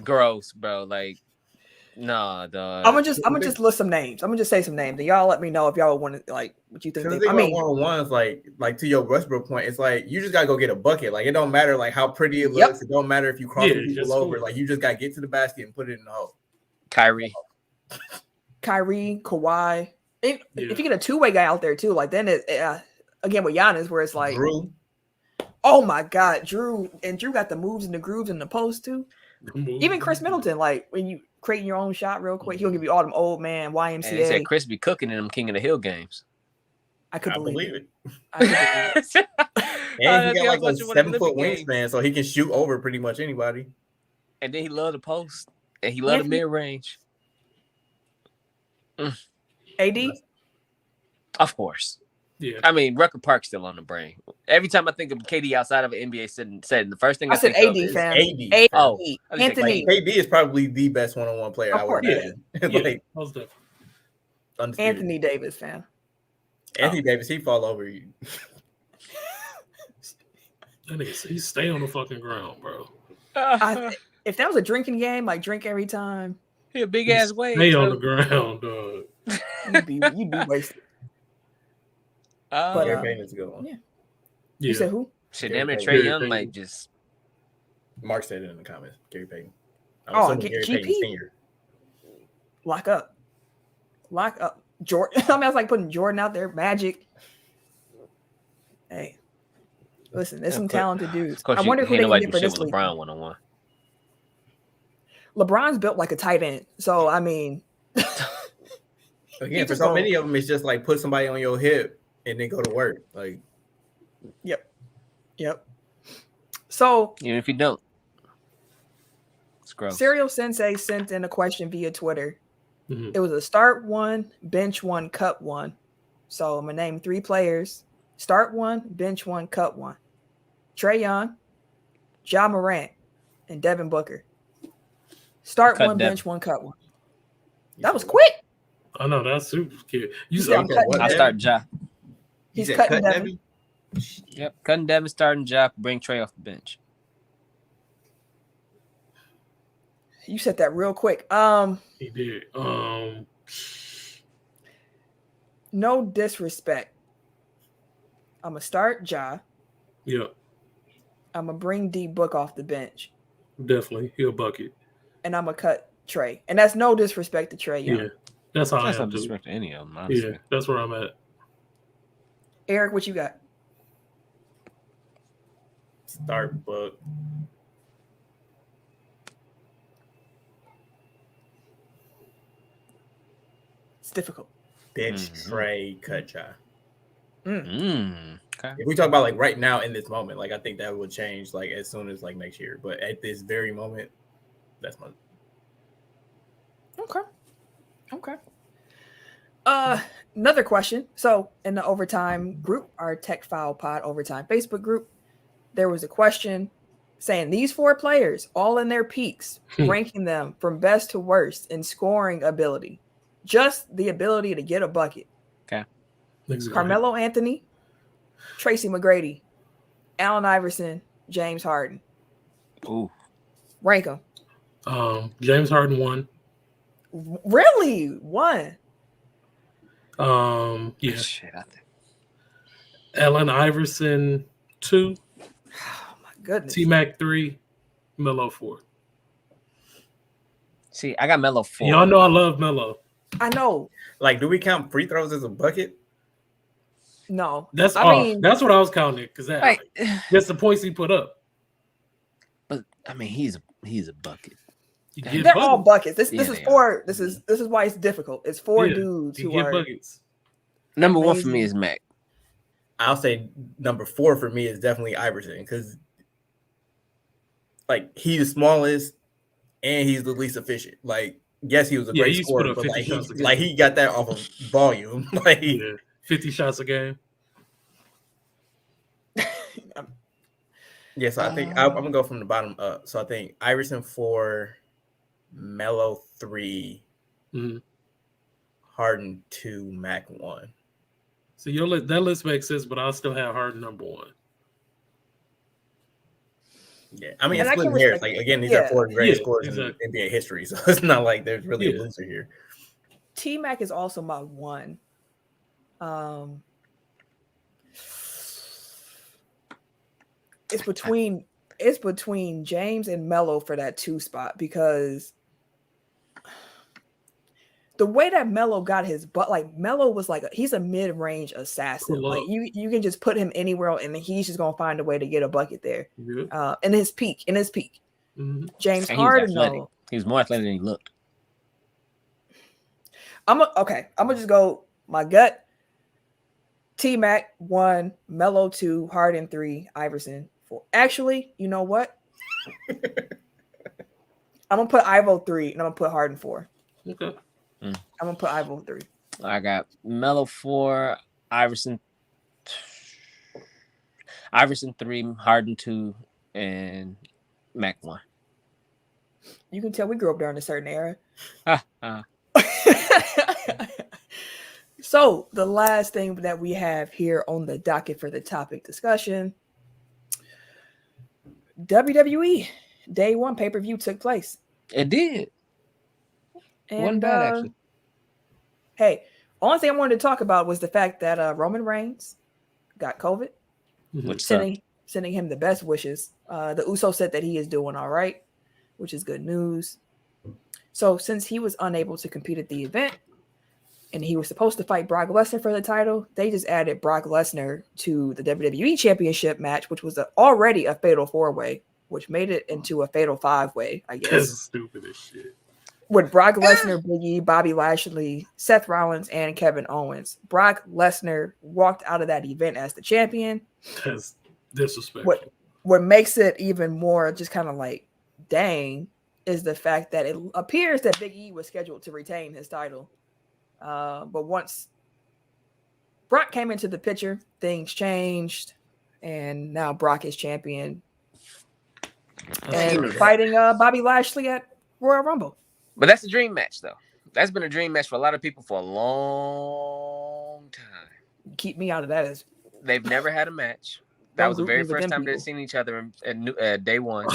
Gross, bro. Like, nah, dog. I'm gonna just list some names. I'm gonna just say some names, and y'all let me know if y'all want to like what you think. I mean, one-on-ones, like to your Westbrook point, it's like you just gotta go get a bucket. Like it don't matter like how pretty it looks. It don't matter if you cross people over. Cool. Like you just gotta get to the basket and put it in the hole. Kyrie, Kawhi. If you get a two-way guy out there too, like then it again with Giannis, where it's like, Drew. Oh my God, Drew got the moves and the grooves in the post too. Even Chris Middleton, like when you creating your own shot real quick, he'll give you all them old man YMCA. And they said Chris be cooking in them King of the Hill games. I believe it. And he got like a 7-foot wingspan, so he can shoot over pretty much anybody. And then he loved the post, and he loved the mid range. AD, of course. Yeah, I mean, Rucker Park's still on the brain. Every time I think of KD outside of an NBA setting, the first thing I said think AD, of is fam. AD. Oh, Anthony. Like, KD is probably the best one-on-one player I would imagine. Like, Anthony Davis, fam. Anthony Davis, he fall over you. That nigga, he stay on the fucking ground, bro. If that was a drinking game, like drink every time. He a big ass wave. Stay on the ground, dog. You'd be wasted. But Gary Payton's a good one. Yeah. You said who? Shit, damn it, Trae Young might just. Mark said it in the comments. Gary Payton. Gary Payton Senior. Lock up. Jordan. I mean, I was like putting Jordan out there. Magic. Hey, listen, there's some talented dudes. I wonder who they can get for this week. LeBron one-on-one. LeBron's built like a tight end, so I mean, again, for so many of them, it's just like put somebody on your hip and then go to work. Like, yep. So even if you don't, it's gross. Serial Sensei sent in a question via Twitter. Mm-hmm. It was a start one, bench one, cut one. So I'm gonna name 3 players: start one, bench one, cut one. Trae Young, Ja Morant, and Devin Booker. Start one, bench one, cut one. That was quick. I know, that's super cute. I start Ja. He's cutting Devin. Yep, cutting Devin, starting Ja, bring Trae off the bench. You said that real quick. He did. No disrespect. I'm gonna start Ja. Yeah. I'm gonna bring D Book off the bench. Definitely, he'll bucket. And I'm gonna cut Trae, and that's no disrespect to Trae Young. Yeah, that's how I am. No disrespect to any of them. Honestly. Yeah, that's where I'm at. Eric, what you got? Start Book. It's difficult. Bench Trae, cut Ja. Okay. If we talk about like right now in this moment, like I think that would change like as soon as like next year. But at this very moment, that's my. Okay. Another question. So in the overtime group, our Tech File Pod overtime Facebook group, there was a question saying these 4 players, all in their peaks, ranking them from best to worst in scoring ability, just the ability to get a bucket. Okay. Carmelo Anthony, Tracy McGrady, Allen Iverson, James Harden. Ooh. Rank them. James Harden 1. Really? 1? Yeah. Shit, I think. Allen Iverson 2. Oh my goodness. T-Mac 3. Melo 4. See, I got Melo 4. Y'all know I love Melo. I know. Like, do we count free throws as a bucket? No. That's that's what I was counting it, because that's the points he put up. But I mean, he's a bucket. They're all buckets. This is 4. This is why it's difficult. It's 4 dudes who are buckets. Number 1 for me is Mac. I'll say number 4 for me is definitely Iverson, because like he's the smallest and he's the least efficient. Like, yes, he was a great scorer, but he got that off of volume. Like 50 shots a game. Yeah, so I think I'm gonna go from the bottom up. So I think Iverson 4, Melo 3, Harden 2, Mac 1. So that list makes sense, but I'll still have Harden number 1. Yeah, I mean, it's splitting hairs. Like, again, these are 4 greatest scorers in NBA history, so it's not like there's really a loser here. T-Mac is also my 1. It's between James and Melo for that 2 spot, because the way that Melo got his butt, like Melo was like he's a mid-range assassin. Like you can just put him anywhere and he's just gonna find a way to get a bucket there. In his peak. James Harden, though, he was more athletic than he looked. I'm gonna just go my gut. T-Mac 1, Melo 2, Harden 3, Iverson 4. Actually, you know what? I'm gonna put Ivo 3 and I'm gonna put Harden 4. Okay. I'm gonna put Ivo 3. I got Melo 4, Iverson 3, Harden 2, and Mac 1. You can tell we grew up during a certain era. So the last thing that we have here on the docket for the topic discussion, WWE Day 1 pay-per-view took place. It did. And wasn't bad, actually. Hey, only thing I wanted to talk about was the fact that Roman Reigns got COVID. Which sending him the best wishes. The Uso said that he is doing all right, which is good news. So since he was unable to compete at the event, and he was supposed to fight Brock Lesnar for the title, they just added Brock Lesnar to the WWE Championship match, which was already a fatal 4-way, which made it into a fatal 5-way, I guess. That's stupid as shit. With Brock Lesnar, Big E, Bobby Lashley, Seth Rollins, and Kevin Owens. Brock Lesnar walked out of that event as the champion. That's disrespectful. What makes it even more just kind of like, dang, is the fact that it appears that Big E was scheduled to retain his title. But once Brock came into the picture, things changed, and now Brock is champion and fighting Bobby Lashley at Royal Rumble. But that's a dream match, though. That's been a dream match for a lot of people for a long time. Keep me out of that. They've never had a match. That was the very first time they'd seen each other at day one.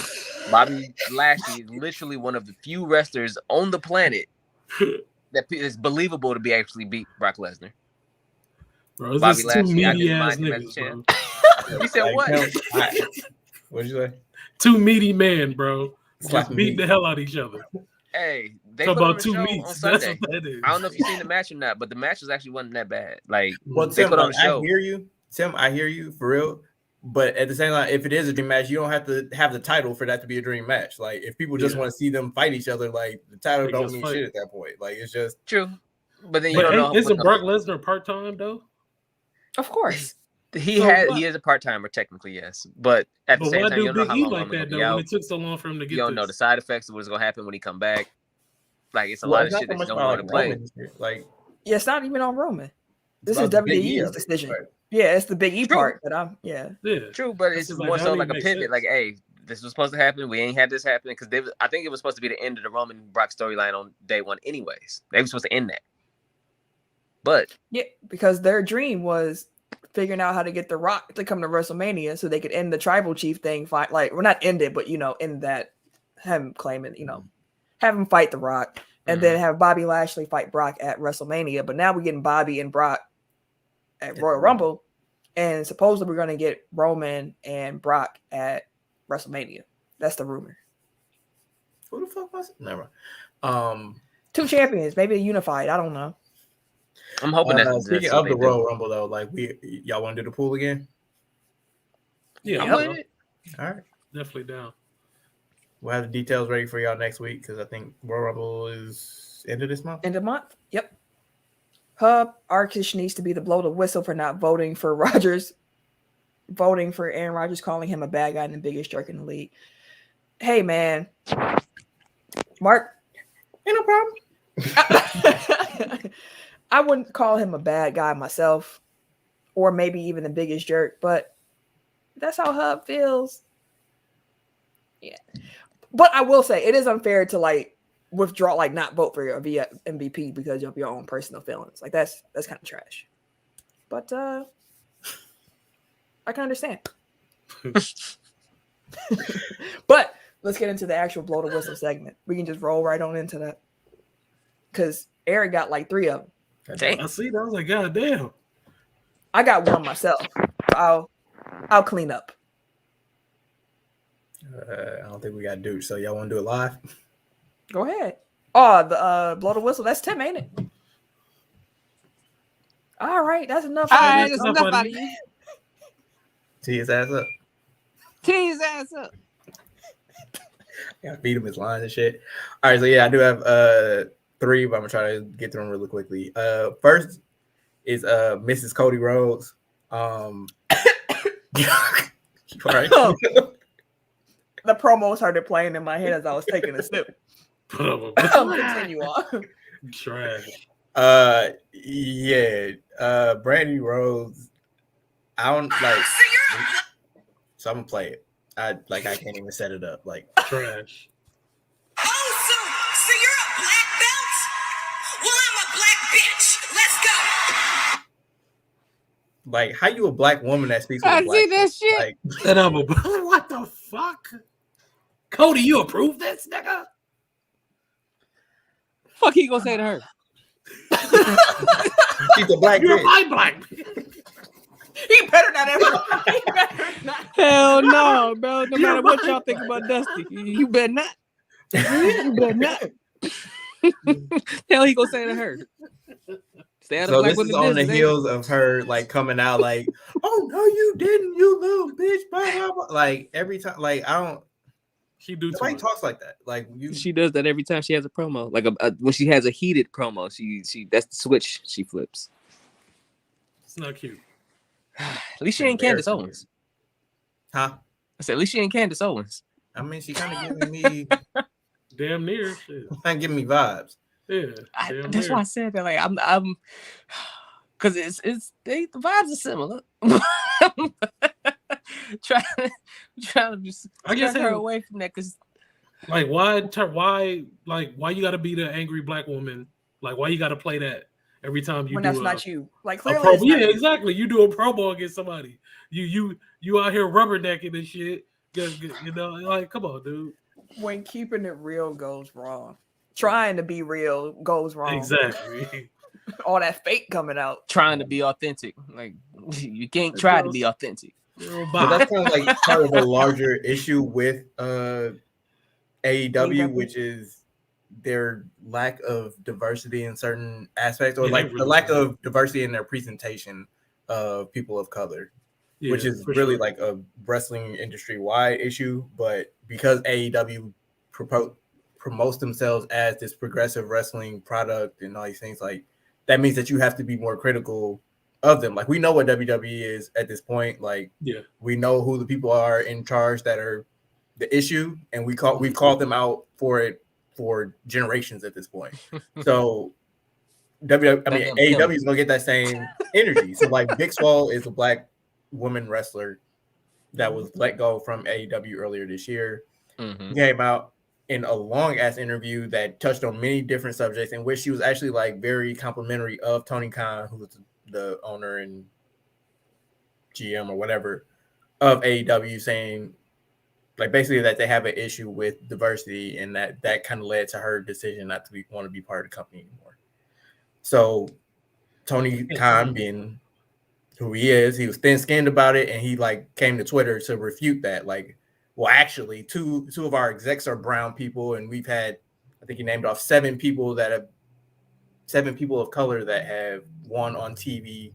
Bobby Lashley is literally one of the few wrestlers on the planet that is believable to be actually beat Brock Lesnar. Bro, Bobby Lashley, two meaty ass niggas, bro. You said what? What'd you say? Two meaty men, bro. Just beat the hell out of each other. Hey, they talk put about two on meats. On Sunday. That's what that is. I don't know if you've seen the match or not, but the match actually wasn't that bad. Like, well, they Tim, put on the show. I hear you, Tim. I hear you for real. But at the same time, if it is a dream match, you don't have to have the title for that to be a dream match. Like, if people just want to see them fight each other, like the title don't mean shit at that point. Like, it's just true. But then you don't know. Isn't Brock Lesnar part time though? Of course. He is a part timer technically, yes. But at the same time, you don't know how long like that, though, when it took so long for him to get. You don't know the side effects of what's gonna happen when he come back. Like, it's a lot of shit that you don't want to play. Like, yeah, it's not even on Roman. This is WWE's decision. Right. Yeah, it's the Big E part that I'm. Yeah, true, but it's more so like a pivot. Sense. Like, hey, this was supposed to happen. We ain't had this happen because I think it was supposed to be the end of the Roman Brock storyline on day one. Anyways, they were supposed to end that. But yeah, because their dream was figuring out how to get The Rock to come to WrestleMania so they could end the tribal chief thing. Fight we're not end it, but end that him claiming, have him fight The Rock and then have Bobby Lashley fight Brock at WrestleMania. But now we're getting Bobby and Brock at Royal Rumble, and supposedly we're going to get Roman and Brock at WrestleMania. That's the rumor. Who the fuck was it? Never. Two champions, maybe unified. I don't know. I'm hoping that's speaking of the Royal Rumble though. Like, y'all want to do the pool again? Yeah, I'm with it. All right, definitely down. We'll have the details ready for y'all next week because I think Royal Rumble is end of this month. End of month. Yep. Hub Arkish needs to be the blow the whistle for not voting for Rodgers. Voting for Aaron Rodgers, calling him a bad guy and the biggest jerk in the league. Hey man, Mark, ain't no problem. I wouldn't call him a bad guy myself, or maybe even the biggest jerk, but that's how Hub feels. Yeah. But I will say it is unfair to withdraw, not vote for your MVP because of your own personal feelings. Like that's kind of trash. But I can understand. But let's get into the actual blow the whistle segment. We can just roll right on into that. Because Eric got 3 of them. Dang. I see that. I was like, God damn. I got one myself. I'll clean up. I don't think we got Dude. So y'all want to do it live? Go ahead. Oh, the blow the whistle. That's Tim, ain't it? All right, that's enough. All right, that's enough out of you. Tee his ass up. Tee his ass up. Yeah, feed him his lines and shit. All right, so yeah, I do have 3, but I'm gonna try to get through them really quickly. First is Mrs. Cody Rhodes. All right. The promo started playing in my head as I was taking a sip. Continue on. Trash. Yeah. Brandy Rhodes. I don't so I'm gonna play it. I can't even set it up. Trash. Oh, so you're a black belt? Well, I'm a black bitch. Let's go. How you a black woman that speaks with a black see that shit? And I'm a what the fuck? Cody, you approve this, nigga? Fuck he gonna say to her? She's a black You're bitch. my black bitch. He better not ever. He better not. Hell no, bro. No matter what y'all think about Dusty, you better not. You better not. Hell, he gonna say to her. Stay out of So black this women is on business, the heels of her like coming out like, oh no, you didn't, you little bitch, blah blah blah. Like every time, like I don't. She do Nobody talks like that. Like you. She does that every time she has a promo. Like when she has a heated promo, she that's the switch she flips. It's not cute. At least she ain't Candace Owens. Huh? I said at least she ain't Candace Owens. I mean, she kind of giving me damn near. Shit. Kind of giving me vibes. Yeah, that's why I said that. Like I'm, because the vibes are similar. trying to just get her away from that. Because like why you got to be the angry black woman? Like why you got to play that every time you when do that's not you? Like clearly, yeah, exactly. You do a promo against somebody. You out here rubbernecking and shit. You know, like come on, dude. When keeping it real goes wrong, trying to be real goes wrong. Exactly. All that fake coming out. Trying to be authentic. Like you can't try to be authentic. But that's kind of like part of a larger issue with AEW, which is their lack of diversity in certain aspects, or like the lack of diversity in their presentation of people of color, which is really like a wrestling industry wide issue. But because AEW promotes themselves as this progressive wrestling product and all these things, like that means that you have to be more critical of them. Like we know what WWE is at this point. Like we know who the people are in charge that are the issue, and we've called them out for it for generations at this point. So AEW is gonna get that same energy. So like Big Swole is a black woman wrestler that was let go from AEW earlier this year. He came out in a long ass interview that touched on many different subjects, in which she was actually like very complimentary of Tony Khan, who was the owner and GM or whatever of AEW, saying like basically that they have an issue with diversity, and that kind of led to her decision not to want to be part of the company anymore. So Tony Khan, being who he is, he was thin-skinned about it, and he like came to Twitter to refute that. Like, well, actually, two of our execs are brown people, and we've had, I think he named off 7 people of color that have won on TV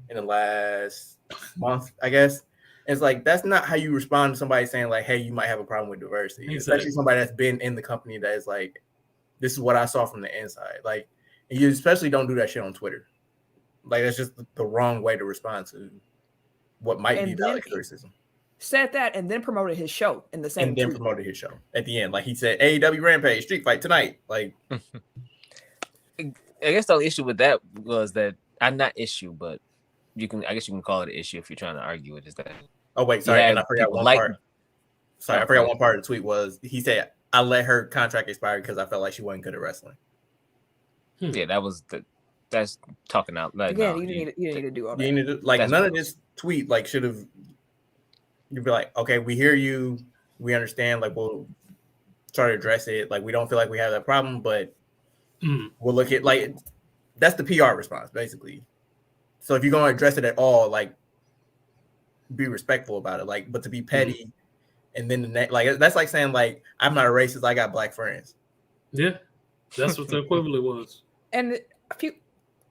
in the last month, I guess. And it's like, that's not how you respond to somebody saying like, hey, you might have a problem with diversity, especially somebody that's been in the company that is like, this is what I saw from the inside. Like, and you especially don't do that shit on Twitter. Like, that's just the wrong way to respond to what might be valid criticism. Said that and then promoted his show in the same. And then promoted his show at the end, like he said, AEW Rampage Street Fight tonight. Like, I guess the only issue with that was that not issue, but I guess you can call it an issue if you're trying to argue it. Is that? Oh wait, sorry, and I forgot one part. Sorry, I forgot one part of the tweet was he said I let her contract expire because I felt like she wasn't good at wrestling. Yeah, that's talking out. Like, again, you need to do all that. You need to, like, none of this tweet like should have. You'd be like, okay, we hear you, we understand. Like, we'll try to address it. Like, we don't feel like we have that problem, but we'll look at like that's the PR response basically. So if you're going to address it at all, like, be respectful about it. Like, but to be petty and then like that's like saying like I'm not a racist, I got black friends. Yeah, that's what the equivalent was. And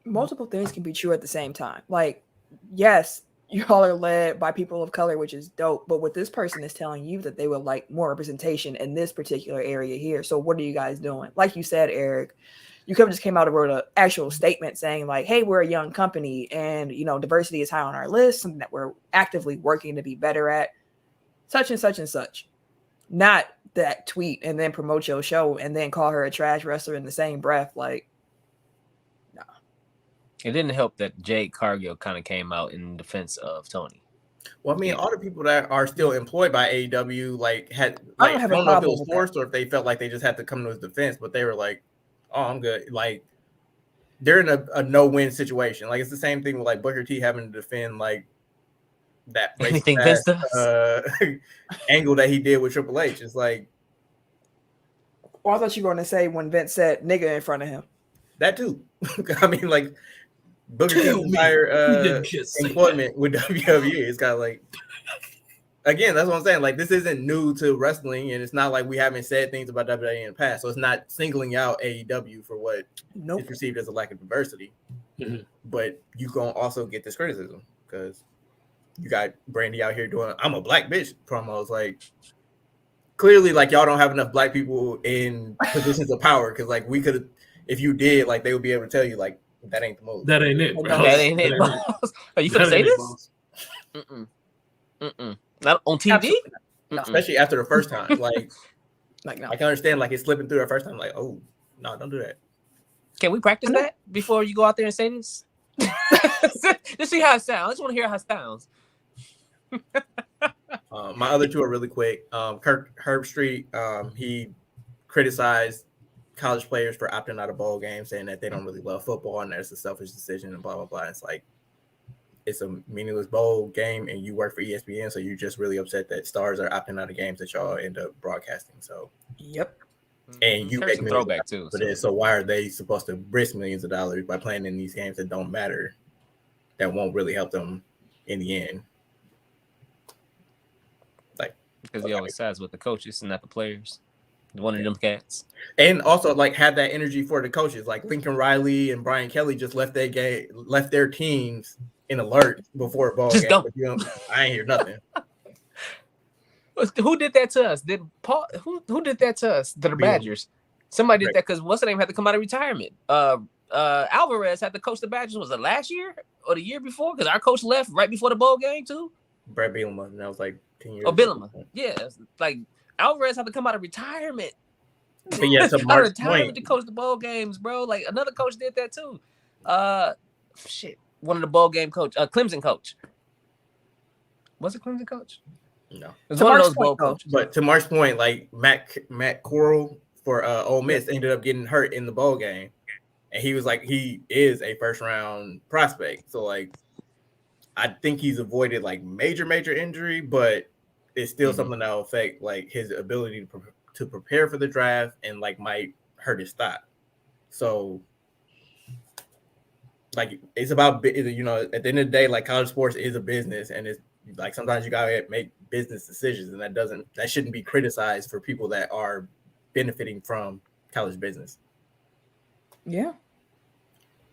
multiple things can be true at the same time. Like, yes, you all are led by people of color, which is dope. But what this person is telling you that they would like more representation in this particular area here. So what are you guys doing? Like you said, Eric, you could have just came out and wrote an actual statement saying like, hey, we're a young company and, you know, diversity is high on our list, something that we're actively working to be better at, such and such and such. Not that tweet and then promote your show and then call her a trash wrestler in the same breath. Like, nah. It didn't help that Jade Cargill kind of came out in defense of Tony. Well, I mean, all the people that are still employed by AEW I don't know if it was forced or if they felt like they just had to come to his defense, but they were like, oh, I'm good. Like, they're in a no-win situation. Like, it's the same thing with like Booker T having to defend like that angle that he did with Triple H. It's like, well, I thought you were going to say when Vince said nigga in front of him. That too. I mean, like, Booker T's entire employment with WWE, it's got like again, that's what I'm saying. Like, this isn't new to wrestling, and it's not like we haven't said things about WWE in the past. So it's not singling out AEW for what is perceived as a lack of diversity. Mm-hmm. But you gonna also get this criticism because you got Brandy out here doing "I'm a black bitch" promos. Like, clearly, like, y'all don't have enough black people in positions of power because, like, we could, if you did, like, they would be able to tell you, like, that ain't the move. That ain't it, bro. That ain't it, boss. Are you gonna say this? Not on TV. No. Especially after the first time. Like no. I can understand, like, it's slipping through the first time. Like, oh no, don't do that. Can we practice that before you go out there and say this? Just see how it sounds. I just want to hear how it sounds. My other two are really quick. Kirk Herbstreit, he criticized college players for opting out of bowl games, saying that they don't really love football and that's a selfish decision and blah blah blah. It's like, it's a meaningless bowl game and you work for ESPN, so you're just really upset that stars are opting out of games that y'all end up broadcasting. So and you make throwback too. So why are they supposed to risk millions of dollars by playing in these games that don't matter, that won't really help them in the end? Like, because he always sides with the coaches and not the players. One of them cats. And also, like, have that energy for the coaches. Like Lincoln Riley and Brian Kelly just left their teams in alert before a ball just game. I ain't hear nothing. Who did that to us? Did Paul? Who did that to us? To the Badgers? Somebody did that because what's the name had to come out of retirement. Alvarez had to coach the Badgers. Was it last year or the year before? Because our coach left right before the bowl game too. Brett Bielema, and that was like 10 years. Oh, Bielema, yeah, like Alvarez had to come out of retirement. But yeah, to Mark's point, to coach the bowl games, bro. Like another coach did that too. One of the bowl game coach, Clemson coach. Was it Clemson coach? No. It was one of those bowl coaches. But to Mark's point, like Matt Corral for Ole Miss ended up getting hurt in the bowl game, and he was like, he is a first round prospect. So like, I think he's avoided like major injury, but it's still something that will affect like his ability to prepare for the draft and like might hurt his stock. So like, it's about, you know, at the end of the day, like, college sports is a business, and it's like sometimes you gotta make business decisions, and that shouldn't be criticized for people that are benefiting from college business. Yeah.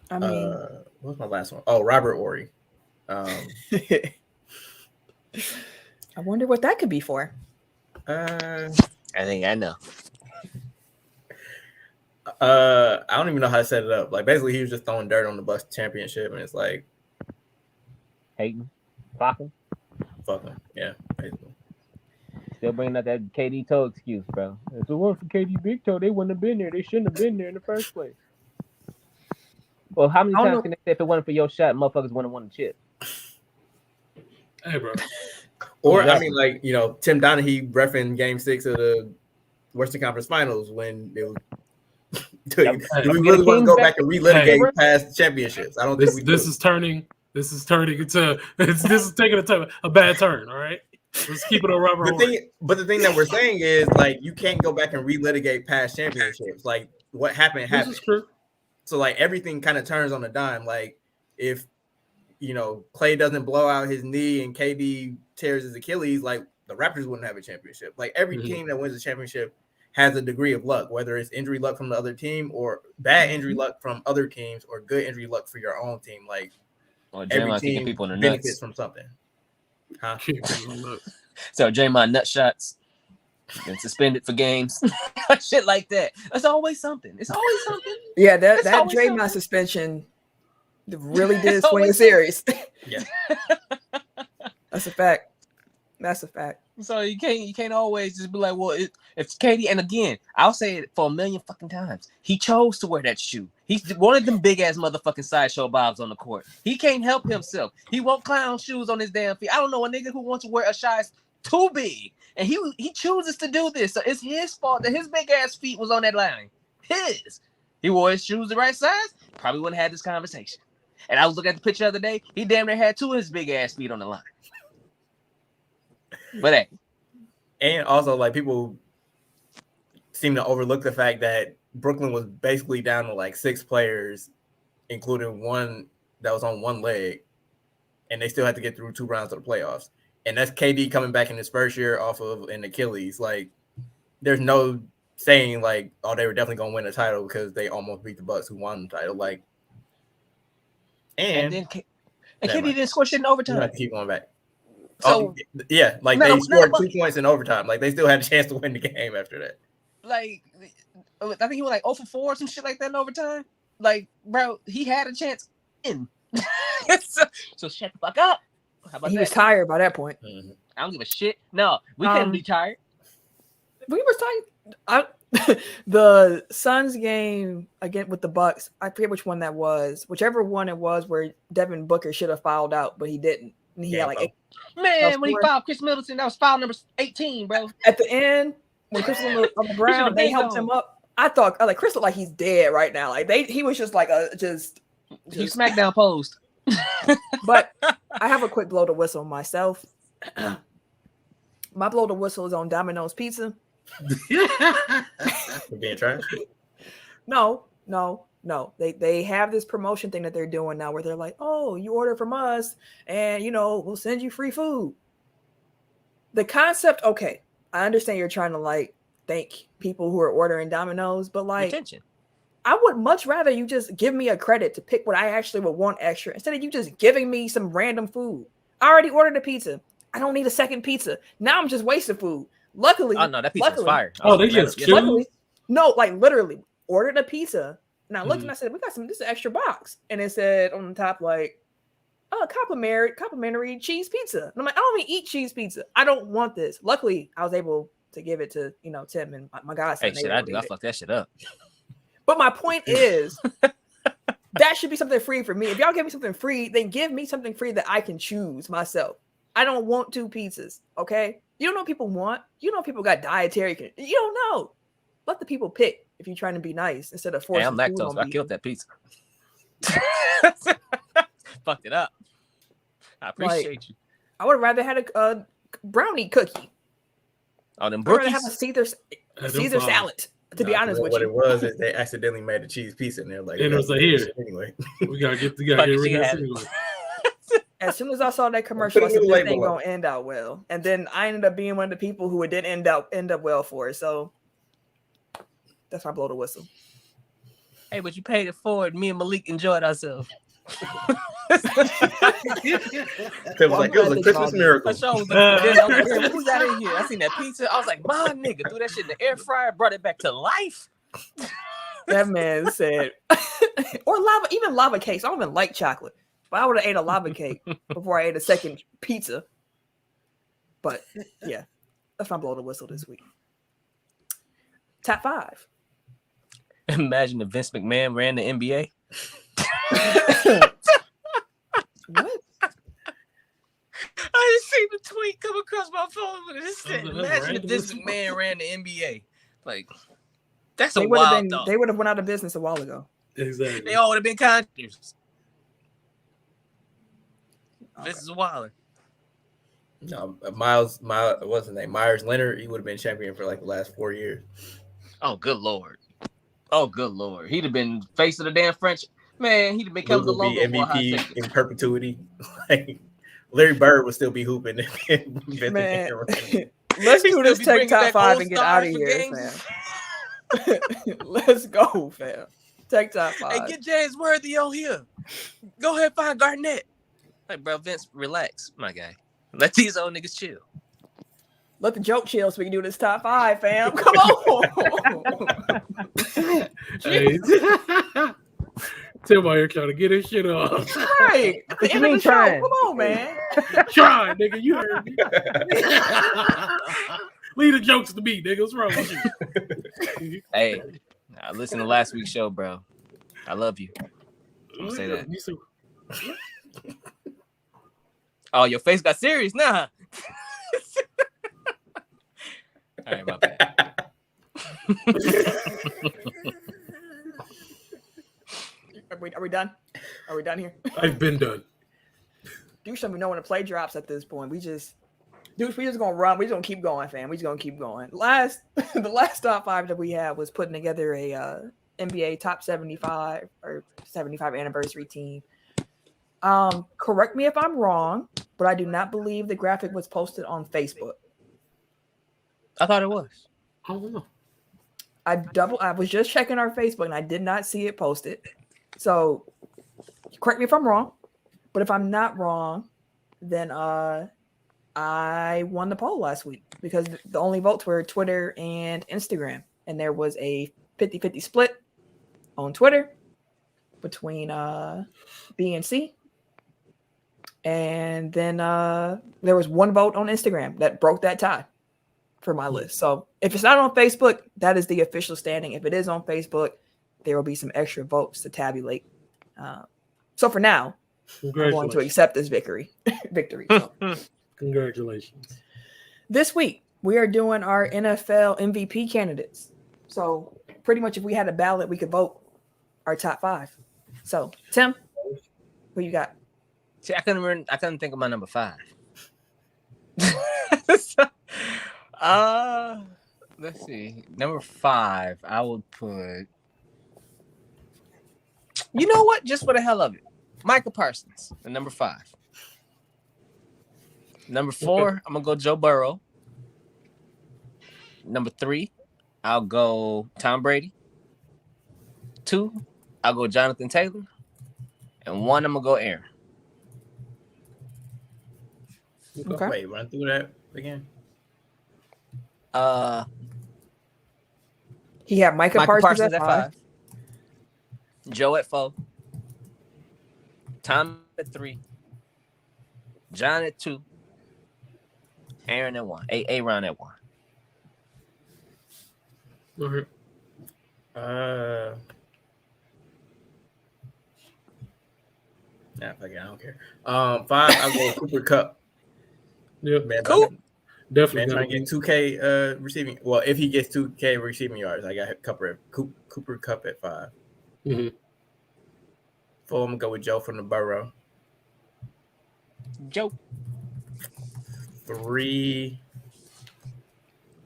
I mean, what's my last one? Oh, Robert Horry. I wonder what that could be for. I think I know. I don't even know how to set it up. Like, basically, he was just throwing dirt on the Bucks championship, and it's like hating, fucking, yeah, basically. Still bringing up that KD toe excuse, bro. If it weren't for KD Big Toe, they wouldn't have been there. They shouldn't have been there in the first place. Well, how many times can they say if it wasn't for your shot, motherfuckers wouldn't have won the chip? Hey, bro. Or exactly. I mean, like, you know, Tim Donaghy reffing Game 6 of the Western Conference Finals when it was. Do we really want to go back and relitigate past championships? I don't think we do. This is turning into this is taking a bad turn. All right, let's keep it on Robert. But the thing that we're saying is, like, you can't go back and relitigate past championships. Like, what happened. This is true. So like, everything kind of turns on a dime. Like, if, you know, Klay doesn't blow out his knee and KD tears his Achilles, like, the Raptors wouldn't have a championship. Like, every team that wins a championship has a degree of luck, whether it's injury luck from the other team or bad injury luck from other teams or good injury luck for your own team. Like, every team people in benefits from something. Huh? So Draymond nut shots and suspended for games. Shit like that. That's always something. It's always something. Yeah, that Draymond suspension really did swing the series. Yeah. That's a fact. That's a fact. So you can't always just be like, well, if KD, and again, I'll say it for a million fucking times. He chose to wear that shoe. He's one of them big ass motherfucking sideshow bobs on the court. He can't help himself. He won't clown shoes on his damn feet. I don't know a nigga who wants to wear a size too big, and he chooses to do this. So it's his fault that his big ass feet was on that line. His. He wore his shoes the right size. Probably wouldn't have had this conversation. And I was looking at the picture the other day. He damn near had two of his big ass feet on the line. But hey, and also, like, people seem to overlook the fact that Brooklyn was basically down to like 6 players, including one that was on one leg, and they still had to get through 2 rounds of the playoffs. and that's KD coming back in his first year off of an Achilles. Like, there's no saying like, oh, they were definitely gonna win a title because they almost beat the Bucks who won the title. Like, and then KD didn't score shit in overtime. You have to keep going back. So yeah, like they scored 2 points in overtime. Like they still had a chance to win the game after that. Like, I think he was like 0 for 4 or some shit like that in overtime. Like, bro, he had a chance in. so shut the fuck up. How about he that? was tired by that point. Mm-hmm. I don't give a shit. No, we couldn't be tired. We were tired. The Suns game again with the Bucks. I forget which one that was. Whichever one it was, where Devin Booker should have fouled out, but he didn't. And he had like when he fouled Chris Middleton, that was foul number 18, bro. At the end, when Chris was on the ground, they helped him up. I thought like Chris looked like he's dead right now. Like he was just like he SmackDown posed. But I have a quick blow to whistle myself. My blow to whistle is on Domino's Pizza. We're being trash. No. They have this promotion thing that they're doing now where they're like, oh, you order from us and we'll send you free food. The concept, okay, I understand you're trying to like thank people who are ordering Domino's, but like attention. I would much rather you just give me a credit to pick what I actually would want extra instead of you just giving me some random food. I already ordered a pizza. I don't need a second pizza. Now I'm just wasting food. Luckily, oh no, that pizza's fire. Oh, they just luckily, no, like literally ordered a pizza. And I looked and I said, we got this extra box. And it said on the top, like, oh, complimentary cheese pizza. And I'm like, I don't even eat cheese pizza. I don't want this. Luckily, I was able to give it to, Tim and my guys. Hey, shit, I do. I fuck that shit up. But my point is, that should be something free for me. If y'all give me something free, then give me something free that I can choose myself. I don't want 2 pizzas, okay? You don't know what people want. You know people got dietary. You don't know. Let the people pick if you're trying to be nice instead of forcing. Hey, I'm lactose. I killed that pizza. Fucked it up. I appreciate you. I would rather had a brownie cookie. Oh, them I'd rather brookies? have a Caesar salad. To be honest with you, what it was is they accidentally made a cheese pizza in there. Like, and it was like, here, anyway, we gotta get rid of this anyway. As soon as I saw that commercial, I said this ain't gonna end out well. And then I ended up being one of the people who it didn't end up well for it. So that's why I blow the whistle. Hey, but you paid it forward. Me and Malik enjoyed ourselves. It was a Christmas miracle. Who's that in here? I seen that pizza. I was like, my nigga, threw that shit in the air fryer, brought it back to life. That man said, or lava cakes. I don't even like chocolate, but I would have ate a lava cake before I ate a second pizza. But yeah, that's my blow the whistle this week. Top 5. Imagine if Vince McMahon ran the NBA. What? I just seen the tweet come across my phone with it said, imagine if Vince McMahon ran the NBA. Like, that's a wild thought. They would have went out of business a while ago. Exactly. They all would have been contractors. Okay. This is wild. No, Miles, what's his name? Myers Leonard. He would have been champion for like the last 4 years. Oh, good lord. He'd have been face of the damn French. Man, he'd have become the logo MVP in perpetuity. Like, Larry Bird would still be hooping. Man, let's do this Tech Top 5 and get out of here, fam. Let's go, fam. Tech Top 5. Hey, get James Worthy on here. Go ahead, find Garnett. Like, bro, Vince, relax, my guy. Let these old niggas chill. Let the joke chill so we can do this top 5, fam. Come on. Hey. Tim out here trying to get his shit off. Right. What you mean trying? Come on, man. Try, nigga. You heard me. Leave the jokes to me, nigga. What's wrong with you? Hey, I listened to last week's show, bro. I love you. I'm gonna say that. Oh, your face got serious now. All right, my bad. Are we done? Are we done here? I've been done. Do something. We know when the play drops at this point. We just gonna run. We just gonna keep going, fam. We just gonna keep going. The last top 5 that we had was putting together a NBA top 75 or 75 anniversary team. Correct me if I'm wrong, but I do not believe the graphic was posted on Facebook. I thought it was. I don't know. I was just checking our Facebook and I did not see it posted. So correct me if I'm wrong, but if I'm not wrong, then I won the poll last week because the only votes were Twitter and Instagram, and there was a 50-50 split on Twitter between B and C. And then there was one vote on Instagram that broke that tie for my list. So if it's not on Facebook, that is the official standing. If it is on Facebook, there will be some extra votes to tabulate. So for now, I'm going to accept this victory. So. Congratulations. This week, we are doing our NFL MVP candidates. So pretty much if we had a ballot, we could vote our top 5. So Tim, who you got? See, I couldn't think of my number 5. Let's see. Number 5, I would put. You know what? Just for the hell of it, Micah Parsons, the number 5. Number 4, I'm gonna go Joe Burrow. Number 3, I'll go Tom Brady. 2, I'll go Jonathan Taylor, and 1, I'm gonna go Aaron. Okay. Wait, run through that again. He had Micah Parsons at 5. Joe at 4. Tom at 3. John at 2. Aaron at 1. Aaron at 1. Okay. Nah, fuck it, I don't care. 5, I'll go Cooper Kupp. Yeah, man, cool. Definitely. Man, trying to get 2K receiving. Well, if he gets 2K receiving yards, I got Cooper Kupp at 5. Mm-hmm. 4, I'm gonna go with Joe from the Burrow. Joe. 3,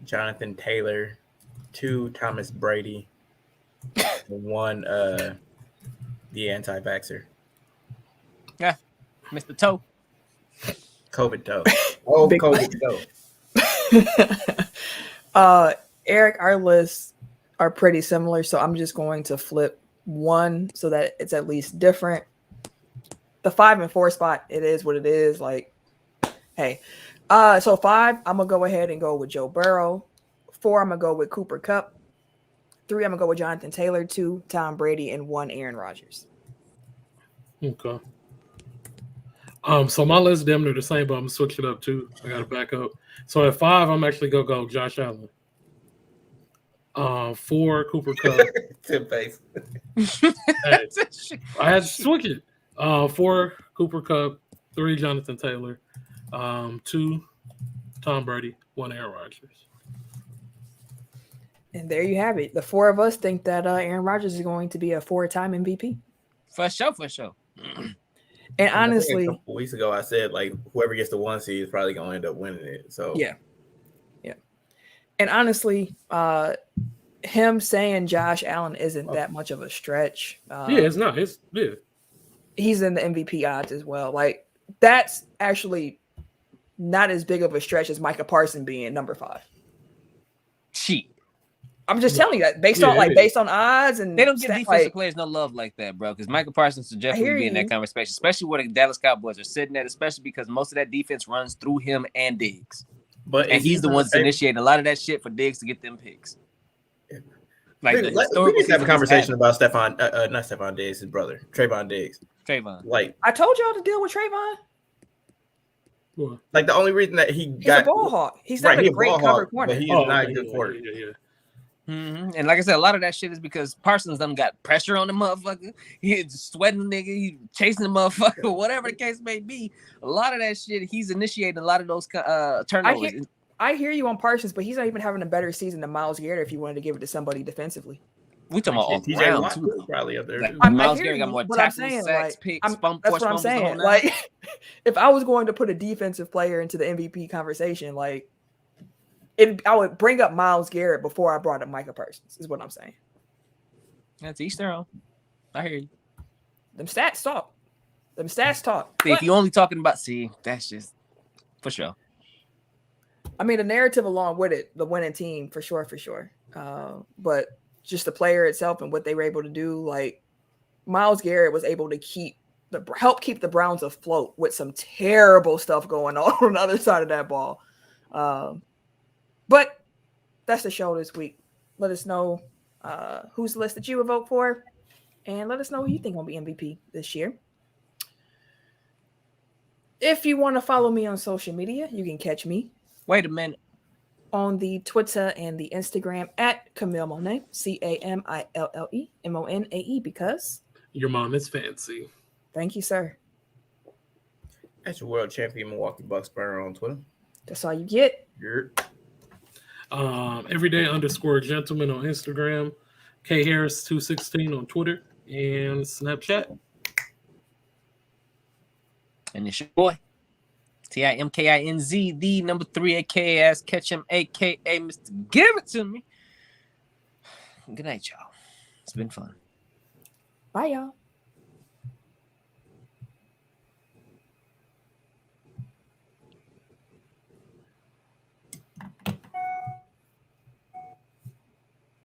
Jonathan Taylor. 2, Thomas Brady. 1, the anti-vaxxer. Yeah, Mr. Toe. COVID toe. Oh, big COVID toe. Eric, our lists are pretty similar, so I'm just going to flip 1 so that it's at least different. The 5 and 4 spot, it is what it is. Like, hey. So 5, I'm gonna go ahead and go with Joe Burrow. 4, I'm gonna go with Cooper Kupp. 3, I'm gonna go with Jonathan Taylor. 2, Tom Brady, and 1, Aaron Rodgers. Okay. So my list damn near the same, but I'm gonna switch it up too. I gotta back up. So at 5, I'm actually gonna go Josh Allen. 4, Cooper Kupp. Hey, I had to switch it. 4, Cooper Kupp. 3, Jonathan Taylor. 2, Tom Brady. 1, Aaron Rodgers. And there you have it. The 4 of us think that Aaron Rodgers is going to be a 4-time MVP. For sure. And honestly, a couple weeks ago, I said like whoever gets the 1 seed is probably going to end up winning it. So yeah. And honestly, him saying Josh Allen isn't that much of a stretch. It's not. He's in the MVP odds as well. Like that's actually not as big of a stretch as Micah Parsons being number 5. Cheat. I'm just telling you that based on odds, and they don't give defensive players no love like that, bro. Because Micah Parsons should definitely be in that conversation, especially where the Dallas Cowboys are sitting at, especially because most of that defense runs through him and Diggs. And he's the one that's initiating a lot of that shit for Diggs to get them picks. Like we need to have a conversation about not Stephon Diggs, his brother, Trayvon Diggs. Like I told y'all to deal with Trayvon. Like the only reason that he's a ball hawk. He's not a great cover corner. But he is not a good corner. Yeah. Mm-hmm. And like I said, a lot of that shit is because Parsons done got pressure on the motherfucker. He's sweating the nigga, he chasing the motherfucker, whatever the case may be. A lot of that shit, he's initiating a lot of those turnovers. I hear you on Parsons, but he's not even having a better season than Myles Garrett if you wanted to give it to somebody defensively. We talking about TJ Watt too, probably up there. Like, Myles Garrett got more tackles, sacks, picks, bump. That's what I'm saying. Like, if I was going to put a defensive player into the MVP conversation, like, I would bring up Myles Garrett before I brought up Micah Parsons. Is what I'm saying. That's each their own. I hear you. Them stats talk. The stats talk. See, if you're only talking about, that's just for sure. I mean, the narrative along with it, the winning team, for sure. But just the player itself and what they were able to do, like Myles Garrett was able to help keep the Browns afloat with some terrible stuff going on the other side of that ball. But that's the show this week. Let us know whose list that you would vote for, and let us know who you think will be MVP this year. If you want to follow me on social media, you can catch me. Wait a minute. On the Twitter and the Instagram at Camille Monet, CAMILLEMONAE, because your mom is fancy. Thank you, sir. That's your world champion Milwaukee Bucks burner on Twitter. That's all you get. Everyday_gentleman on Instagram, K Harris 216 on Twitter and Snapchat. And it's your boy, TIMKINZ, the number 3, aka Catch Him, aka Mr. Give It To Me. Good night, y'all. It's been fun. Bye, y'all.